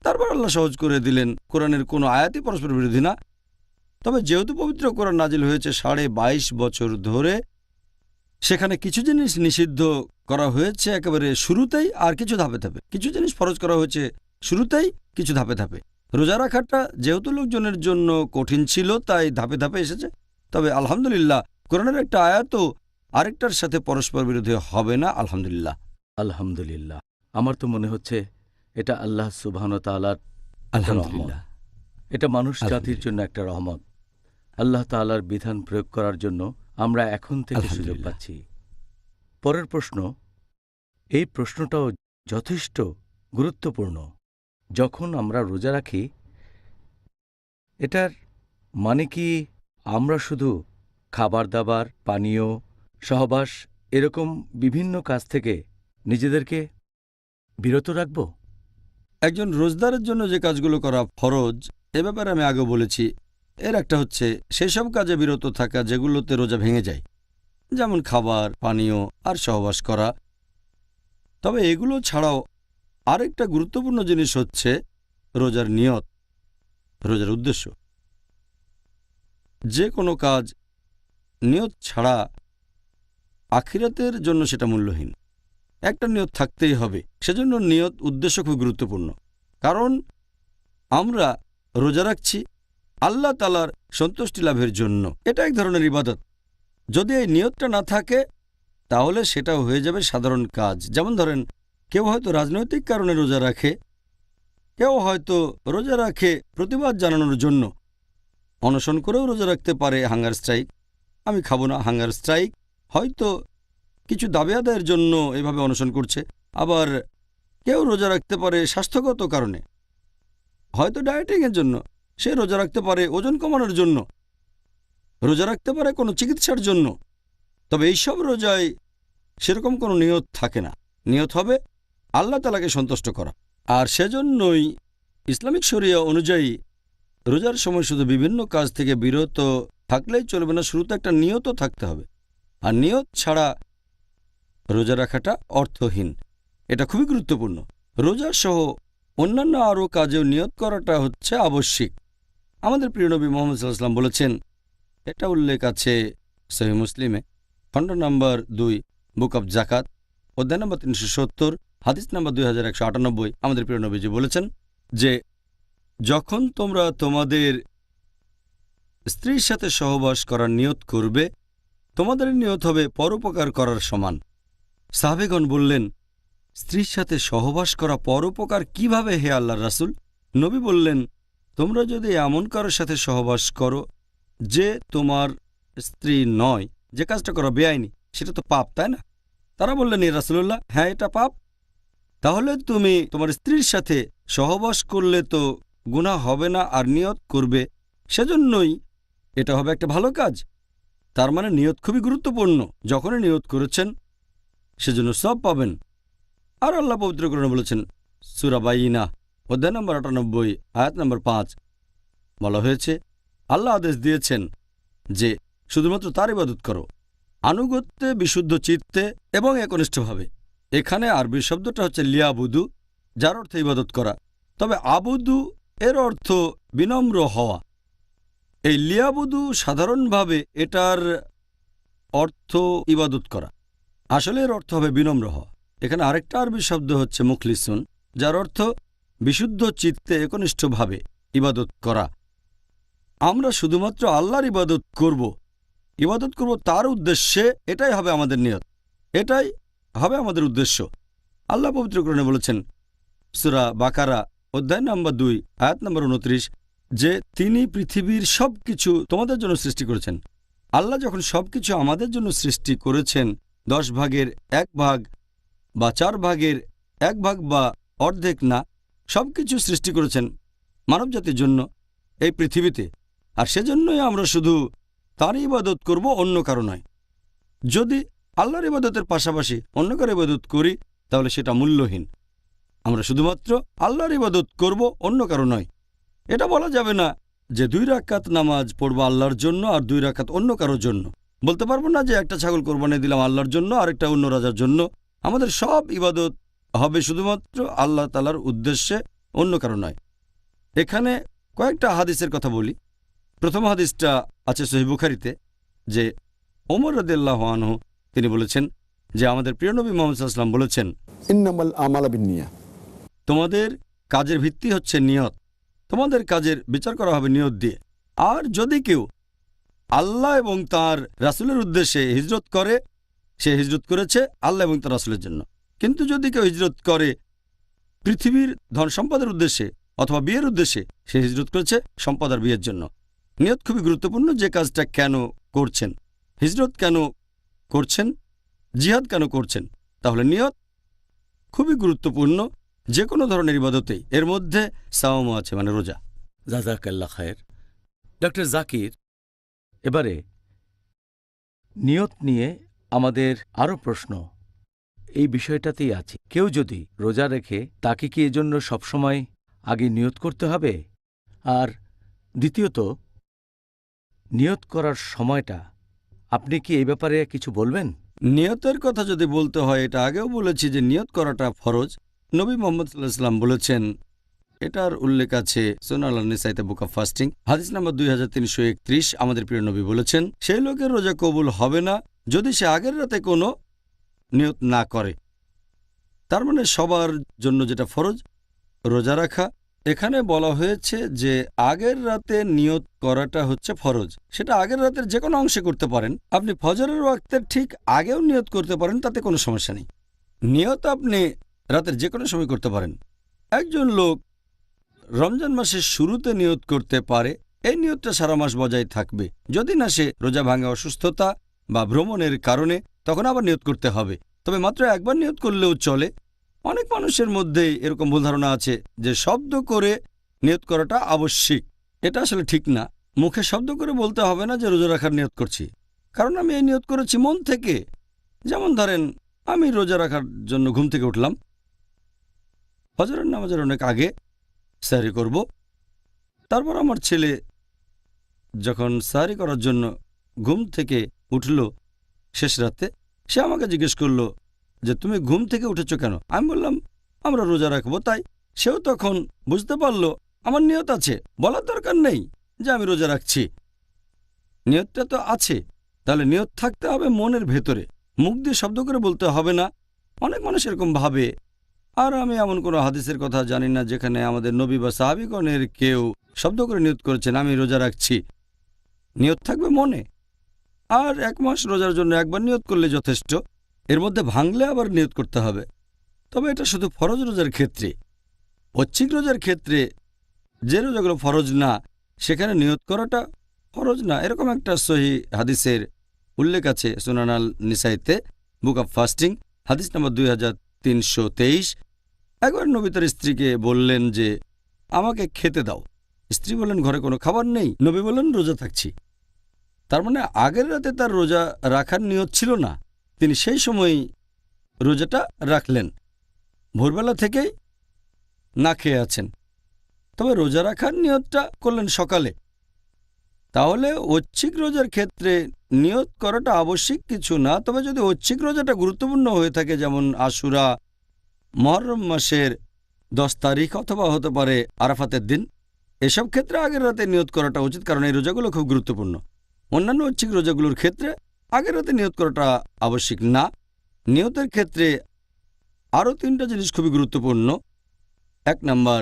তারপর আল্লাহ সহজ করে দিলেন। কোরআনের কোনো আয়াতই পরস্পর বিরোধী না। তবে যেহেতু পবিত্র কোরআন নাজিল হয়েছে 22.5 বছর ধরে, সেখানে কিছু জিনিস নিষিদ্ধ করা হয়েছে একেবারে শুরুতেই, আর কিছু ধাপে ধাপে। কিছু জিনিস ফরজ করা হয়েছে শুরুতেই, কিছু ধাপে ধাপে। রোজা রাখাটা যেহেতু লোকজনের জন্য কঠিন ছিল, তাই ধাপে ধাপে এসেছে। তবে আলহামদুলিল্লাহ, কোরআনের একটা আয়াতও আরেকটার সাথে পরস্পর বিরোধী হবে না, আলহামদুলিল্লাহ। আলহামদুলিল্লাহ। আমার তো মনে হচ্ছে এটা আল্লাহ সুবহানাহু ওয়া তাআলার আলহামদুলিল্লাহ। এটা মানুষ জাতির জন্য একটা রহমত। আল্লাহ তাআলার বিধান প্রয়োগ করার জন্য আমরা এখন থেকে সুযোগ পাচ্ছি। পরের প্রশ্ন, এই প্রশ্নটাও যথেষ্ট গুরুত্বপূর্ণ। যখন আমরা রোজা রাখি, এটার মানে কি আমরা শুধু খাবার দাবার, পানীয়, সহবাস এরকম বিভিন্ন কাজ থেকে নিজেদেরকে বিরত রাখব? একজন রোজদারের জন্য যে কাজগুলো করা ফরজ, এ ব্যাপারে আমি আগে বলেছি। এর একটা হচ্ছে সেসব কাজে বিরত থাকা যেগুলোতে রোজা ভেঙে যায়, যেমন খাবার, পানীয় আর সহবাস করা। তবে এগুলো ছাড়াও আরেকটা গুরুত্বপূর্ণ জিনিস হচ্ছে রোজার নিয়ত, রোজার উদ্দেশ্য। যে কোনো কাজ নিয়ত ছাড়া আখিরাতের জন্য সেটা মূল্যহীন। একটা নিয়ত থাকতেই হবে। সেজন্য নিয়ত, উদ্দেশ্য খুব গুরুত্বপূর্ণ। কারণ আমরা রোজা রাখছি আল্লাহ তাআলার সন্তুষ্টি লাভের জন্য। এটা এক ধরনের ইবাদত। যদি এই নিয়তটা না থাকে, তাহলে সেটাও হয়ে যাবে সাধারণ কাজ। যেমন ধরেন, কেউ হয়তো রাজনৈতিক কারণে রোজা রাখে, কেউ হয়তো রোজা রাখে প্রতিবাদ জানানোর জন্য। অনশন করেও রোজা রাখতে পারে, হাঙ্গার স্ট্রাইক, আমি খাবো না, হাঙ্গার স্ট্রাইক। হয়তো কিছু দাবি আদায়ের জন্য এভাবে অনশন করছে। আবার কেউ রোজা রাখতে পারে স্বাস্থ্যগত কারণে, হয়তো ডায়েটিংয়ের জন্য। সে রোজা রাখতে পারে ওজন কমানোর জন্য, রোজা রাখতে পারে কোনো চিকিৎসার জন্য। তবে এইসব রোজায় সেরকম কোনো নিয়ত থাকে না। নিয়ত হবে আল্লাহ তাআলাকে সন্তুষ্ট করা। আর সেজন্যই ইসলামিক শরিয়া অনুযায়ী রোজার সময় শুধু বিভিন্ন কাজ থেকে বিরত থাকলেই চলবে না, শুরুতে একটা নিয়তও থাকতে হবে। আর নিয়ত ছাড়া রোজা রাখাটা অর্থহীন। এটা খুবই গুরুত্বপূর্ণ। রোজা সহ অন্যান্য আরও কাজেও নিয়ত করাটা হচ্ছে আবশ্যিক। আমাদের প্রিয় নবী মুহাম্মদ সাল্লাল্লাহু আলাইহি ওয়াসাল্লাম বলেছেন, এটা উল্লেখ আছে সহিহ মুসলিমে, খণ্ড নম্বর 2, বুক অব জাকাত, অধ্যায় নম্বর 370, হাদিস নম্বর 2198, আমাদের প্রিয় নবীজি বলেছেন যে যখন তোমরা তোমাদের স্ত্রীর সাথে সহবাস করার নিয়ত করবে, তোমাদের নিয়ত হবে পরোপকার করার সমান। সাহাবেগণ বললেন, স্ত্রীর সাথে সহবাস করা পরোপকার কিভাবে হে আল্লাহর রাসূল? নবী বললেন, তোমরা যদি এমন কারোর সাথে সহবাস করো যে তোমার স্ত্রী নয়, যে কাজটা করা বেআইনি, সেটা তো পাপ, তাই না? তারা বললেন, ইয়া রাসূলুল্লাহ, হ্যাঁ এটা পাপ। তাহলে তুমি তোমার স্ত্রীর সাথে সহবাস করলে তো গুনাহ হবে না আর নিয়ত করবে, সেজন্যই এটা হবে একটা ভালো কাজ। তার মানে নিয়ত খুবই গুরুত্বপূর্ণ। যখনই নিয়ত করেছেন সেজন্য সব পাবেন। আর আল্লাহ পবিত্র কোরআনে বলেছেন, সূরা বাইয়িনা, অধ্যায় নম্বর 98, আয়াত নম্বর 5, বলা হয়েছে, আল্লাহ আদেশ দিয়েছেন যে শুধুমাত্র তার ইবাদত করো, আনুগত্যে, বিশুদ্ধ চিত্তে এবং একনিষ্ঠভাবে। এখানে আরবি শব্দটা হচ্ছে লিয়াবুদু, যার অর্থ ইবাদত করা। তবে আবুদু এর অর্থ বিনম্র হওয়া। এই লিয়াবুদু সাধারণভাবে এটার অর্থ ইবাদত করা, আসলে এর অর্থ হবে বিনম্র হওয়া। এখানে আরেকটা আরবি শব্দ হচ্ছে মুখলিসুন, যার অর্থ বিশুদ্ধ চিত্তে একনিষ্ঠভাবে ইবাদত করা। আমরা শুধুমাত্র আল্লাহর ইবাদত করব তার উদ্দেশ্যে, এটাই হবে আমাদের নিয়ত, এটাই হবে আমাদের উদ্দেশ্য। আল্লাহ পবিত্র কোরআনে বলেছেন, সূরা বাকারা, অধ্যায় নম্বর 2, আয়াত নম্বর 29, যে তিনি পৃথিবীর সব কিছু তোমাদের জন্য সৃষ্টি করেছেন। আল্লাহ যখন সব কিছু আমাদের জন্য সৃষ্টি করেছেন, 10 ভাগের 1 ভাগ বা 4 ভাগের 1 ভাগ বা অর্ধেক না, সব কিছু সৃষ্টি করেছেন মানবজাতির জন্য এই পৃথিবীতে। আর সেজন্যই আমরা শুধু তাঁর ইবাদত করব, অন্য কারো নয়। যদি আল্লাহর ইবাদতের পাশাপাশি অন্য কারো ইবাদত করি তাহলে সেটা মূল্যহীন। আমরা শুধুমাত্র আল্লাহর ইবাদত করব, অন্য কারো নয়। এটা বলা যাবে না যে 2 রাকাত নামাজ পড়ব আল্লাহর জন্য আর 2 রাকাত অন্য কারোর জন্য। বলতে পারবো না যে একটা ছাগল কোরবানি দিলাম আল্লাহর জন্য আর একটা অন্য রাজার জন্য। আমাদের সব ইবাদত হবে শুধুমাত্র আল্লাহ তাআলার উদ্দেশ্যে, অন্য কারো নয়। এখানে কয়েকটা হাদিসের কথা বলি। প্রথম হাদিসটা আছে সহিহ বুখারীতে, যে ওমর রাদিয়াল্লাহু আনহু তিনি বলেছেন যে আমাদের প্রিয় নবী মুহাম্মদ সাল্লাল্লাহু আলাইহি ওয়াসাল্লাম বলেছেন, ইন্নামাল আমালা বিন্নিয়া, তোমাদের কাজের ভিত্তি হচ্ছে নিয়ত। তোমাদের কাজের বিচার করা হবে নিয়ত দিয়ে। আর যদি কেউ আল্লাহ এবং তার রাসূলের উদ্দেশ্যে হিজরত করে, সে হিজরত করেছে আল্লাহ এবং তার রাসূলের জন্য। কিন্তু যদি কেউ হিজরত করে পৃথিবীর ধন সম্পদের উদ্দেশ্যে অথবা বিয়ের উদ্দেশ্যে, সে হিজরত করেছে সম্পদ আর বিয়ের জন্য। নিয়ত খুবই গুরুত্বপূর্ণ। যে কাজটা কেন করছেন, হিজরত কেন করছেন, জিহাদ কেন করছেন, তাহলে নিয়ত খুবই গুরুত্বপূর্ণ যে কোনো ধরনের ইবাদতেই। এর মধ্যে সাওম আছে, মানে রোজা। জাযাকাল্লাহ খায়ের। ডক্টর জাকির, এবারে নিয়ত নিয়ে আমাদের আরও প্রশ্ন এই বিষয়টাতেই আছে। কেউ যদি রোজা রেখে, তাকে কি এজন্য সবসময় আগে নিয়ত করতে হবে? আর দ্বিতীয়ত, নিয়ত করার সময়টা আপনি কি এই ব্যাপারে কিছু বলবেন? নিয়তের কথা যদি বলতে হয়, এটা আগেও বলেছি যে নিয়ত করাটা ফরজ। নবী মুহাম্মদ সাল্লাল্লাহু আলাইহি ওয়াসাল্লাম বলেছেন, এটার উল্লেখ আছে সুনান আন-নিসাইতে বুক অব ফাস্টিং, হাদিস নম্বর 2331। আমাদের প্রিয় নবী বলেছেন, সেই লোকের রোজা কবুল হবে না যদি সে আগের রাতে কোনো নিয়ত না করে। তার মানে সবার জন্য যেটা ফরজ, রোজা রাখা। এখানে বলা হয়েছে যে আগের রাতে নিয়ত করাটা হচ্ছে ফরজ। সেটা আগের রাতের যে কোনো অংশে করতে পারেন। আপনি ফজরের ওয়াক্তের ঠিক আগেও নিয়ত করতে পারেন, তাতে কোনো সমস্যা নেই। নিয়ত আপনি রাতের যে কোনো সময় করতে পারেন। একজন লোক রমজান মাসের শুরুতে নিয়ত করতে পারে, এই নিয়তটা সারা মাস বজায় থাকবে। যদি না সে রোজা ভাঙে অসুস্থতা বা ভ্রমণের কারণে, তখন আবার নিয়ত করতে হবে। তবে মাত্র একবার নিয়ত করলেও চলে। অনেক মানুষের মধ্যে এরকম ভুল ধারণা আছে যে শব্দ করে নিয়ত করাটা আবশ্যিক। এটা আসলে ঠিক না। মুখে শব্দ করে বলতে হবে না যে রোজা রাখার নিয়ত করছি, কারণ আমি এই নিয়ত করেছি মন থেকে। যেমন ধরেন, আমি রোজা রাখার জন্য ঘুম থেকে উঠলাম, ফজরের নামাজের অনেক আগে সাহরি করব। তারপর আমার ছেলে যখন সাহরি করার জন্য ঘুম থেকে উঠল শেষ রাতে, সে আমাকে জিজ্ঞেস করলো যে তুমি ঘুম থেকে উঠেছো কেন? আমি বললাম আমরা রোজা রাখবো তাই। সেও তখন বুঝতে পারলো আমার নিয়ত আছে, বলার দরকার নেই যে আমি রোজা রাখছি, নিয়তটা তো আছে। তাহলে নিয়ত থাকতে হবে মনের ভেতরে। মুখ দিয়ে শব্দ করে বলতে হবে না। অনেক মানুষ এরকম ভাবে। আর আমি এমন কোনো হাদিসের কথা জানি না যেখানে আমাদের নবী বা সাহাবীগণের কেউ শব্দ করে নিয়ত করেছেন আমি রোজা রাখছি। নিয়ত থাকবে মনে। আর 1 মাস রোজার জন্য একবার নিয়ত করলে যথেষ্ট। এর মধ্যে ভাঙলে আবার নিয়ত করতে হবে। তবে এটা শুধু ফরজ রোজার ক্ষেত্রে। ঐচ্ছিক রোজার ক্ষেত্রে যে রোজাগুলো ফরজ না সেখানে নিয়ত করাটা ফরজ না, এরকম একটা সহি হাদিসের উল্লেখ আছে সুনান আল নিসাইতে, বুক অব ফাস্টিং, হাদিস নম্বর 2323। একবার নবী তার স্ত্রীকে বললেন যে আমাকে খেতে দাও। স্ত্রী বললেন ঘরে কোনো খাবার নেই। নবী বললেন রোজা থাকছি। তার মানে আগের রাতে তার রোজা রাখার নিয়ত ছিল না, তিনি সেই সময়ই রোজাটা রাখলেন। ভোরবেলা থেকেই না খেয়ে আছেন, তবে রোজা রাখার নিয়তটা করলেন সকালে। তাহলে ঐচ্ছিক রোজার ক্ষেত্রে নিয়ত করাটা আবশ্যিক কিছু না। তবে যদি ঐচ্ছিক রোজাটা গুরুত্বপূর্ণ হয়ে থাকে, যেমন আশুরা, মুহররম মাসের 10 তারিখ অথবা হতে পারে আরাফাতের দিন, এসব ক্ষেত্রে আগের রাতে নিয়ত করাটা উচিত, কারণ এই রোজাগুলো খুব গুরুত্বপূর্ণ। অন্যান্য ঐচ্ছিক রোজাগুলোর ক্ষেত্রে আগের রাতে নিয়ত করাটা আবশ্যিক না। নিয়তের ক্ষেত্রে আরও 3টা জিনিস খুবই গুরুত্বপূর্ণ। 1 নাম্বার,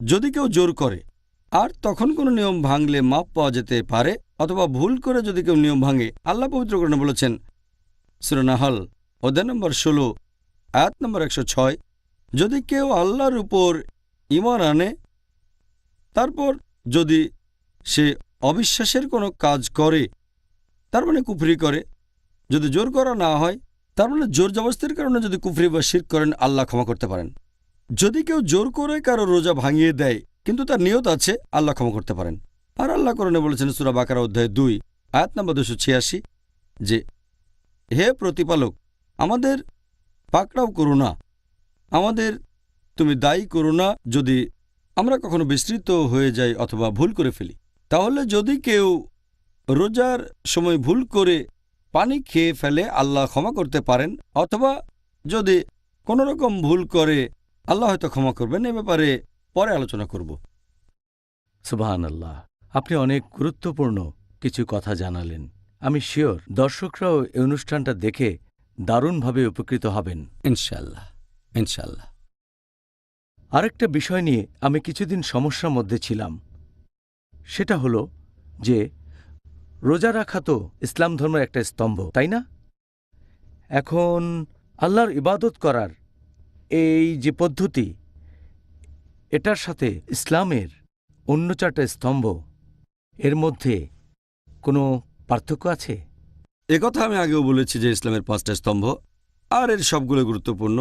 যদি কেউ জোর করে আর তখন কোনো নিয়ম ভাঙলে মাপ পাওয়া যেতে পারে, অথবা ভুল করে যদি কেউ নিয়ম ভাঙে, আল্লাহ পবিত্র কোরআনে বলেছেন সূরা নাহল অধ্যায় নম্বর 16 আয়াত নম্বর 106, যদি কেউ আল্লাহর উপর ঈমান আনে তারপর যদি সে অবিশ্বাসের কোনো কাজ করে, তার মানে কুফরি করে। যদি জোর করা না হয়, তার মানে জোর জবরদস্তির কারণে যদি কুফরি বা শিরক করেন, আল্লাহ ক্ষমা করতে পারেন। যদি কেউ জোর করে কারো রোজা ভাঙিয়ে দেয় কিন্তু তার নিয়ত আছে, আল্লাহ ক্ষমা করতে পারেন। আর আল্লাহ কোরআনে বলেছেন সূরা বাকারা অধ্যায় 2 আয়াত নম্বর 286 যে হে প্রতিপালক, আমাদের পাকড়াও করো না, আমাদের তুমি দায়ী করো না যদি আমরা কখনো বিস্মৃত হয়ে যাই অথবা ভুল করে ফেলি। তাহলে যদি কেউ রোজার সময় ভুল করে পানি খেয়ে ফেলে, আল্লাহ ক্ষমা করতে পারেন, অথবা যদি কোনো রকম ভুল করে, আল্লাহ হয়তো ক্ষমা করবেন। এ ব্যাপারে পরে আলোচনা করব। সুবহানাল্লাহ, আপনি অনেক গুরুত্বপূর্ণ কিছু কথা জানালেন। আমি শিওর দর্শকরাও এই অনুষ্ঠানটা দেখে দারুণভাবে উপকৃত হবেন ইনশাআল্লাহ, ইনশাআল্লাহ। আরেকটা বিষয় নিয়ে আমি কিছুদিন সমস্যার মধ্যে ছিলাম। সেটা হলো যে রোজা রাখা তো ইসলাম ধর্মের একটা স্তম্ভ, তাই না? এখন আল্লাহর ইবাদত করার এই যে পদ্ধতি, এটার সাথে ইসলামের অন্য 4টা স্তম্ভ, এর মধ্যে কোনো পার্থক্য আছে? একথা আমি আগেও বলেছি যে ইসলামের 5টা স্তম্ভ, আর এর সবগুলো গুরুত্বপূর্ণ।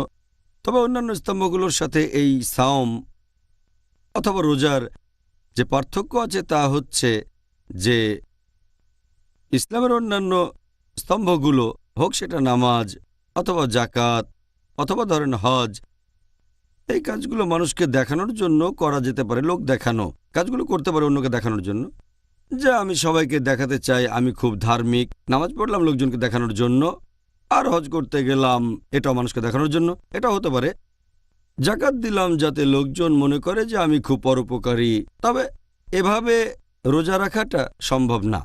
তবে অন্যান্য স্তম্ভগুলোর সাথে এই সাওম অথবা রোজার যে পার্থক্য আছে তা হচ্ছে যে ইসলামের অন্যান্য স্তম্ভগুলো, হোক সেটা নামাজ অথবা জাকাত অথবা ধরেন হজ, এই কাজগুলো মানুষকে দেখানোর জন্য করা যেতে পারে। লোক দেখানো কাজগুলো করতে পারে অন্যকে দেখানোর জন্য, যে আমি সবাইকে দেখাতে চাই আমি খুব ধার্মিক। নামাজ পড়লাম লোকজনকে দেখানোর জন্য, আর হজ করতে গেলাম এটাও মানুষকে দেখানোর জন্য, এটা হতে পারে। জাকাত দিলাম যাতে লোকজন মনে করে যে আমি খুব পরোপকারী। তবে এভাবে রোজা রাখাটা সম্ভব না,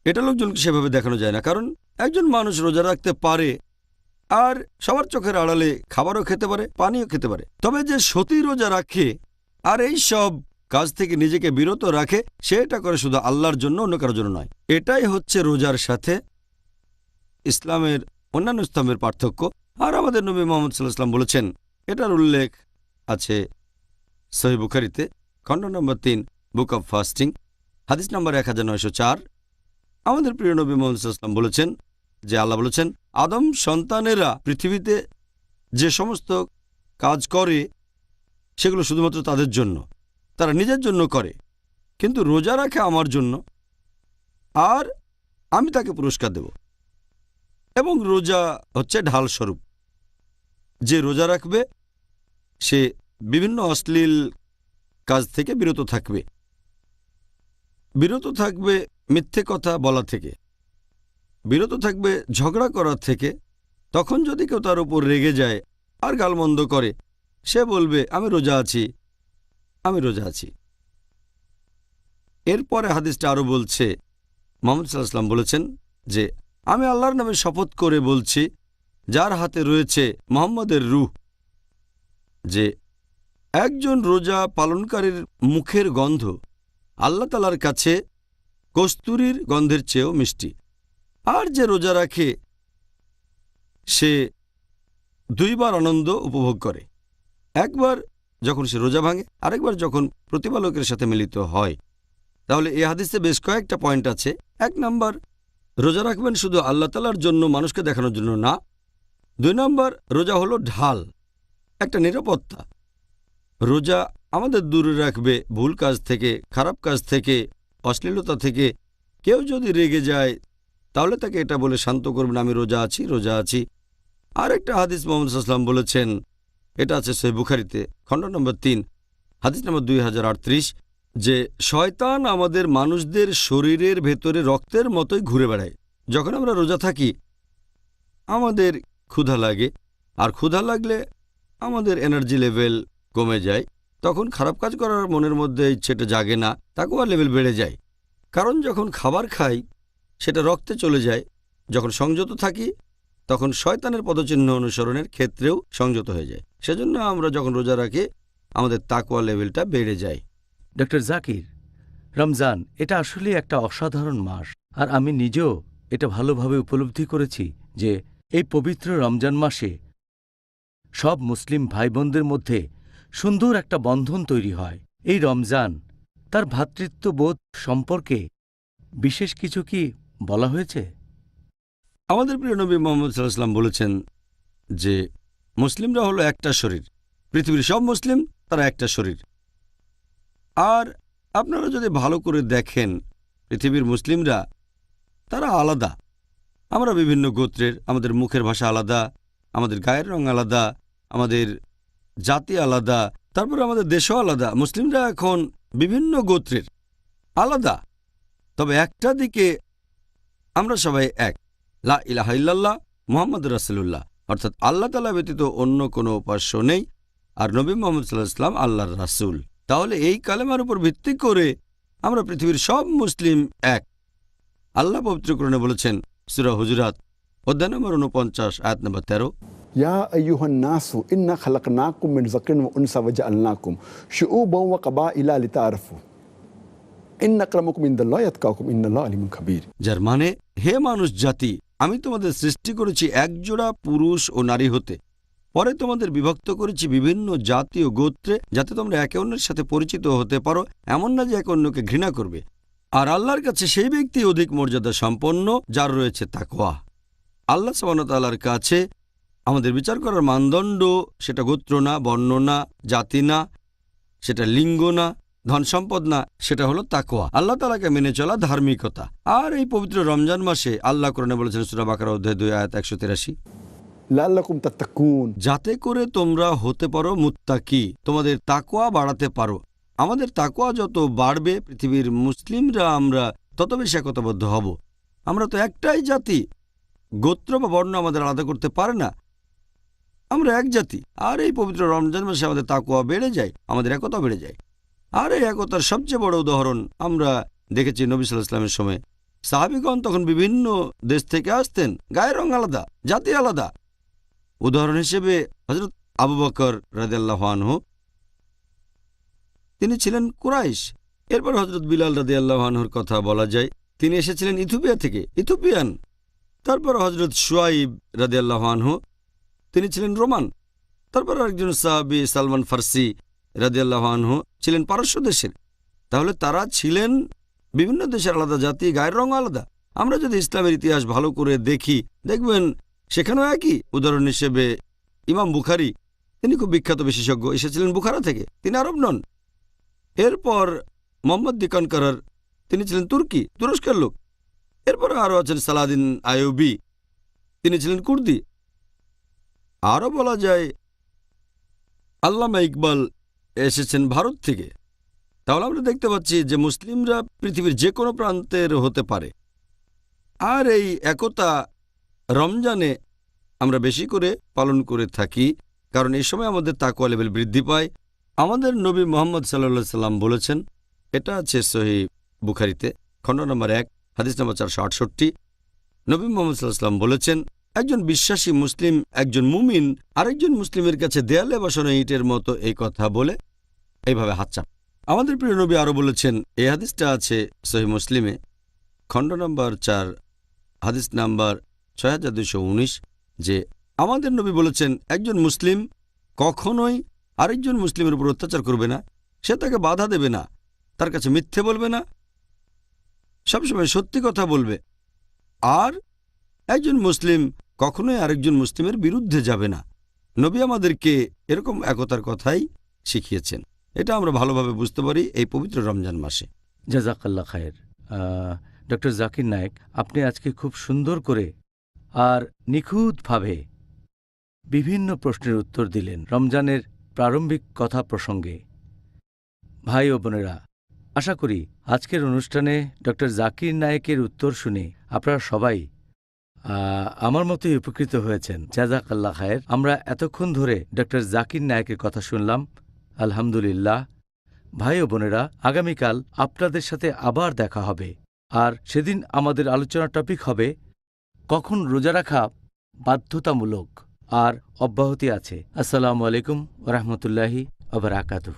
এটা লোকজনকে সেভাবে দেখানো যায় না। কারণ একজন মানুষ রোজা রাখতে পারে আর সবার চোখের আড়ালে খাবারও খেতে পারে, পানিও খেতে পারে। তবে যে সতী রোজা রাখে আর এই সব কাজ থেকে নিজেকে বিরত রাখে, সে এটা করে শুধু আল্লাহর জন্য, অন্য কারোর জন্য নয়। এটাই হচ্ছে রোজার সাথে ইসলামের অন্যান্য স্তম্ভের পার্থক্য। আর আমাদের নবী মুহাম্মদ সাল্লাল্লাহু আলাইহি ওয়াসাল্লাম বলেছেন, এটার উল্লেখ আছে সহিহ বুখারীতে খণ্ড নম্বর 3 বুক অব ফাস্টিং হাদিস নম্বর 1904। আমাদের প্রিয় নবী মুহাম্মদ সাল্লাল্লাহু আলাইহি ওয়াসাল্লাম বলেছেন যে আল্লাহ বলেছেন, আদম সন্তানেরা পৃথিবীতে যে সমস্ত কাজ করে সেগুলো শুধুমাত্র তাদের জন্য, তারা নিজের জন্য করে, কিন্তু রোজা রাখে আমার জন্য, আর আমি তাকে পুরস্কার দেব। এবং রোজা হচ্ছে ঢাল স্বরূপ। যে রোজা রাখবে সে বিভিন্ন অশ্লীল কাজ থেকে বিরত থাকবে, বিরত থাকবে মিথ্যে কথা বলা থেকে, বিরত থাকবে ঝগড়া করার থেকে। তখন যদি কেউ তার উপর রেগে যায় আর গালমন্দ করে, সে বলবে আমি রোজা আছি, আমি রোজা আছি। এরপরে হাদিসটা আরও বলছে, মুহাম্মদ সাল্লাল্লাহু আলাইহি ওয়াসাল্লাম বলেছেন যে আমি আল্লাহর নামে শপথ করে বলছি, যার হাতে রয়েছে মুহাম্মদের রূহ, যে একজন রোজা পালনকারীর মুখের গন্ধ আল্লাহ তাআলার কাছে কস্তুরীর গন্ধের চেয়েও মিষ্টি। আর যে রোজা রাখে সে দুইবার আনন্দ উপভোগ করে, একবার যখন সে রোজা ভাঙে, আরেকবার যখন প্রতিপালকের সাথে মিলিত হয়। তাহলে এই হাদিসে বেশ কয়েকটা পয়েন্ট আছে। 1 নম্বর, রোজা রাখবেন শুধু আল্লাহ তাআলার জন্য, মানুষকে দেখানোর জন্য না। 2 নম্বর, রোজা হলো ঢাল, একটা নিরাপত্তা। রোজা আমাদের দূরে রাখবে ভুল কাজ থেকে, খারাপ কাজ থেকে, অশ্লীলতা থেকে। কেউ যদি রেগে যায় তাহলে তাকে এটা বলে শান্ত করবেন, আমি রোজা আছি, রোজা আছি। আর একটা হাদিস মুহাম্মদ সাল্লাল্লাহু আলাইহি ওয়াসাল্লাম বলেছেন, এটা আছে সহিহ বুখারীতে, খণ্ড নম্বর 3, হাদিস নম্বর 2038, যে শয়তান আমাদের মানুষদের শরীরের ভেতরে রক্তের মতোই ঘুরে বেড়ায়। যখন আমরা রোজা থাকি আমাদের ক্ষুধা লাগে, আর ক্ষুধা লাগলে আমাদের এনার্জি লেভেল কমে যায়। তখন খারাপ কাজ করার মনের মধ্যে ইচ্ছেটা জাগে না, তাকওয়ার লেভেল বেড়ে যায়। কারণ যখন খাবার খাই সেটা রক্তে চলে যায়। যখন সংযত থাকি তখন শয়তানের পদচিহ্ন অনুসরণের ক্ষেত্রেও সংযত হয়ে যায়। সেজন্য আমরা যখন রোজা রাখি আমাদের তাকওয়া লেভেলটা বেড়ে যায়। ডক্টর জাকির, রমজান এটা আসলে একটা অসাধারণ মাস, আর আমি নিজেও এটা ভালোভাবে উপলব্ধি করেছি যে এই পবিত্র রমজান মাসে সব মুসলিম ভাইবোনদের মধ্যে সুন্দর একটা বন্ধন তৈরি হয়। এই রমজান তার ভ্রাতৃত্ববোধ সম্পর্কে বিশেষ কিছু কি বলা হয়েছে? আমাদের প্রিয় নবী মুহাম্মদ সাল্লাল্লাহু আলাইহি ওয়াসাল্লাম বলেছেন যে মুসলিমরা হলো একটা শরীর, পৃথিবীর সব মুসলিম তারা একটা শরীর। আর আপনারা যদি ভালো করে দেখেন পৃথিবীর মুসলিমরা তারা আলাদা। আমরা বিভিন্ন গোত্রের, আমাদের মুখের ভাষা আলাদা, আমাদের গায়ের রং আলাদা, আমাদের জাতি আলাদা, তারপর আমাদের দেশও আলাদা। মুসলিমরা এখন বিভিন্ন গোত্রের আলাদা, তবে একটা দিকে আমরা সবাই এক, লা ইলাহা ইল্লাল্লাহ মুহাম্মাদুর রাসূলুল্লাহ, অর্থাৎ আল্লাহ তাআলা ব্যতীত অন্য কোনো উপাস্য নেই, আর নবী মুহাম্মদ সাল্লাল্লাহু আলাইহি ওয়াসাল্লাম আল্লাহর রাসূল। তাহলে এই কালেমার উপর ভিত্তি করে আমরা পৃথিবীর সব মুসলিম এক। আল্লাহ পবিত্র কোরআনে বলেছেন, সূরা হুজুরাত অধ্যায় নম্বর 49 আয়াত নম্বর 13, يا أيها الناس إنا خلقناكم من ذكر وأنثى وجعلناكم شعوبا وقبائل لتعارفوا إن أكرمكم عند الله أتقاكم إن الله عليم خبير। যার মানে, হে মানুষ জাতি, আমি তোমাদের সৃষ্টি করেছি একজোড়া পুরুষ ও নারী হতে, পরে তোমাদের বিভক্ত করেছি বিভিন্ন জাতি ও গোত্রে, যাতে তোমরা একে অন্যের সাথে পরিচিত হতে পারো, এমন না যে একে অন্যকে ঘৃণা করবে। আর আল্লাহর কাছে সেই ব্যক্তি অধিক মর্যাদা সম্পন্ন যার রয়েছে তাকওয়া। আল্লাহ সুবহানাহু ওয়া তাআলার কাছে আমাদের বিচার করার মানদণ্ড সেটা গোত্র না, বর্ণ না, জাতি না, সেটা লিঙ্গ না, ধন সম্পদ না, সেটা হলো তাকওয়া, আল্লাহ তাআলাকে মেনে চলা ধার্মিকতা। আর এই পবিত্র রমজান মাসে আল্লাহ কোরআনে বলেছেন সূরা বাকারা অধ্যায় 2 আয়াত 183, লাআল্লাকুম তাত্তাকুন, যাতে করে তোমরা হতে পারো মুত্তাকি, তোমাদের তাকওয়া বাড়াতে পারো। আমাদের তাকওয়া যত বাড়বে পৃথিবীর মুসলিমরা আমরা তত বেশি একতাবদ্ধ হব। আমরা তো একটাই জাতি, গোত্র বা বর্ণ আমাদের আলাদা করতে পারে না, আমরা এক জাতি। আর এই পবিত্র রমজান মাসে আমাদের তাকওয়া বেড়ে যায়, আমাদের একতা বেড়ে যায়। আর এই একতার সবচেয়ে বড় উদাহরণ আমরা দেখেছি নবী সাল্লাল্লাহু আলাইহি ওয়াসাল্লামের সময়। সাহাবীগণ তখন বিভিন্ন দেশ থেকে আসতেন, গায়ের রং আলাদা, জাতি আলাদা। উদাহরণ হিসেবে হযরত আবু বকর রাদিয়াল্লাহু আনহু, তিনি ছিলেন কুরাইশ। এরপর হযরত বিলাল রাদিয়াল্লাহু আনহুর কথা বলা যায়, তিনি এসেছিলেন ইথিওপিয়া থেকে, ইথিওপিয়ান। তারপর হযরত শুআইব রাদিয়াল্লাহু আনহু, তিনি ছিলেন রোমান। তারপর আরেকজন সাহাবী সালমান ফার্সি রাদিয়াল্লাহু আনহু ছিলেন পারস্য দেশের। তাহলে তারা ছিলেন বিভিন্ন দেশের আলাদা জাতি, গায়ের রং আলাদা। আমরা যদি ইসলামের ইতিহাস ভালো করে দেখি দেখবেন সেখানেও একই। উদাহরণ হিসেবে ইমাম বুখারী, তিনি খুব বিখ্যাত বিশেষজ্ঞ, এসেছিলেন বুখারা থেকে, তিনি আরব নন। এরপর মোহাম্মদ দি কনকারার, তিনি ছিলেন তুরস্কের লোক। এরপর আরও আছেন সালাদিন আইয়ুবী, তিনি ছিলেন কুর্দি। আরও বলা যায় আল্লামা ইকবাল এসেছেন ভারত থেকে। তাহলে আমরা দেখতে পাচ্ছি যে মুসলিমরা পৃথিবীর যে কোনো প্রান্তের হতে পারে। আর এই একতা রমজানে আমরা বেশি করে পালন করে থাকি, কারণ এই সময় আমাদের তাকওয়া লেভেল বৃদ্ধি পায়। আমাদের নবী মুহাম্মদ সাল্লাল্লাহু আলাইহি সাল্লাম বলেছেন, এটা আছে সহিহ বুখারীতে, খণ্ড নম্বর 1 হাদিস নম্বর 468, নবী মুহাম্মদ সাল্লাল্লাহু আলাইহি ওয়াসাল্লাম বলেছেন, একজন বিশ্বাসী মুসলিম একজন মুমিন আরেকজন মুসলিমের কাছে দেয়ালে বসানো ইটের মতো এই কথা বলে এইভাবে হাত চাপ। আমাদের প্রিয় নবী আরও বলেছেন, এই হাদিসটা আছে সহিহ মুসলিমে, খণ্ড নম্বর 4, হাদিস নাম্বার 6219, যে আমাদের নবী বলেছেন, একজন মুসলিম কখনোই আরেকজন মুসলিমের উপর অত্যাচার করবে না, সে তাকে বাধা দেবে না, তার কাছে মিথ্যে বলবে না, সবসময় সত্যি কথা বলবে। আর একজন মুসলিম কখনোই আরেকজন মুসলিমের বিরুদ্ধে যাবে না। নবী আমাদেরকে এরকম একতার কথাই শিখিয়েছেন। এটা আমরা ভালোভাবে বুঝতে পারি এই পবিত্র রমজান মাসে। জাজাকাল্লাহ খায়ের। ডক্টর জাকির নায়েক, আপনি আজকে খুব সুন্দর করে আর নিখুঁতভাবে বিভিন্ন প্রশ্নের উত্তর দিলেন রমজানের প্রারম্ভিক কথা প্রসঙ্গে। ভাই ও বোনেরা, আশা করি আজকের অনুষ্ঠানে ডক্টর জাকির নায়েকের উত্তর শুনে আপনারা সবাই আমার মতোই উপকৃত হয়েছেন। জাজাকাল্লাহ খায়ের। আমরা এতক্ষণ ধরে ডক্টর জাকির নায়েকের কথা শুনলাম, আলহামদুলিল্লাহ। ভাই ও বোনেরা, আগামীকাল আপনাদের সাথে আবার দেখা হবে, আর সেদিন আমাদের আলোচনার টপিক হবে কখন রোজা রাখা বাধ্যতামূলক আর অব্যাহতি আছে। আসসালামু আলাইকুম ওয়া রাহমাতুল্লাহি ওয়া বারাকাতুহু।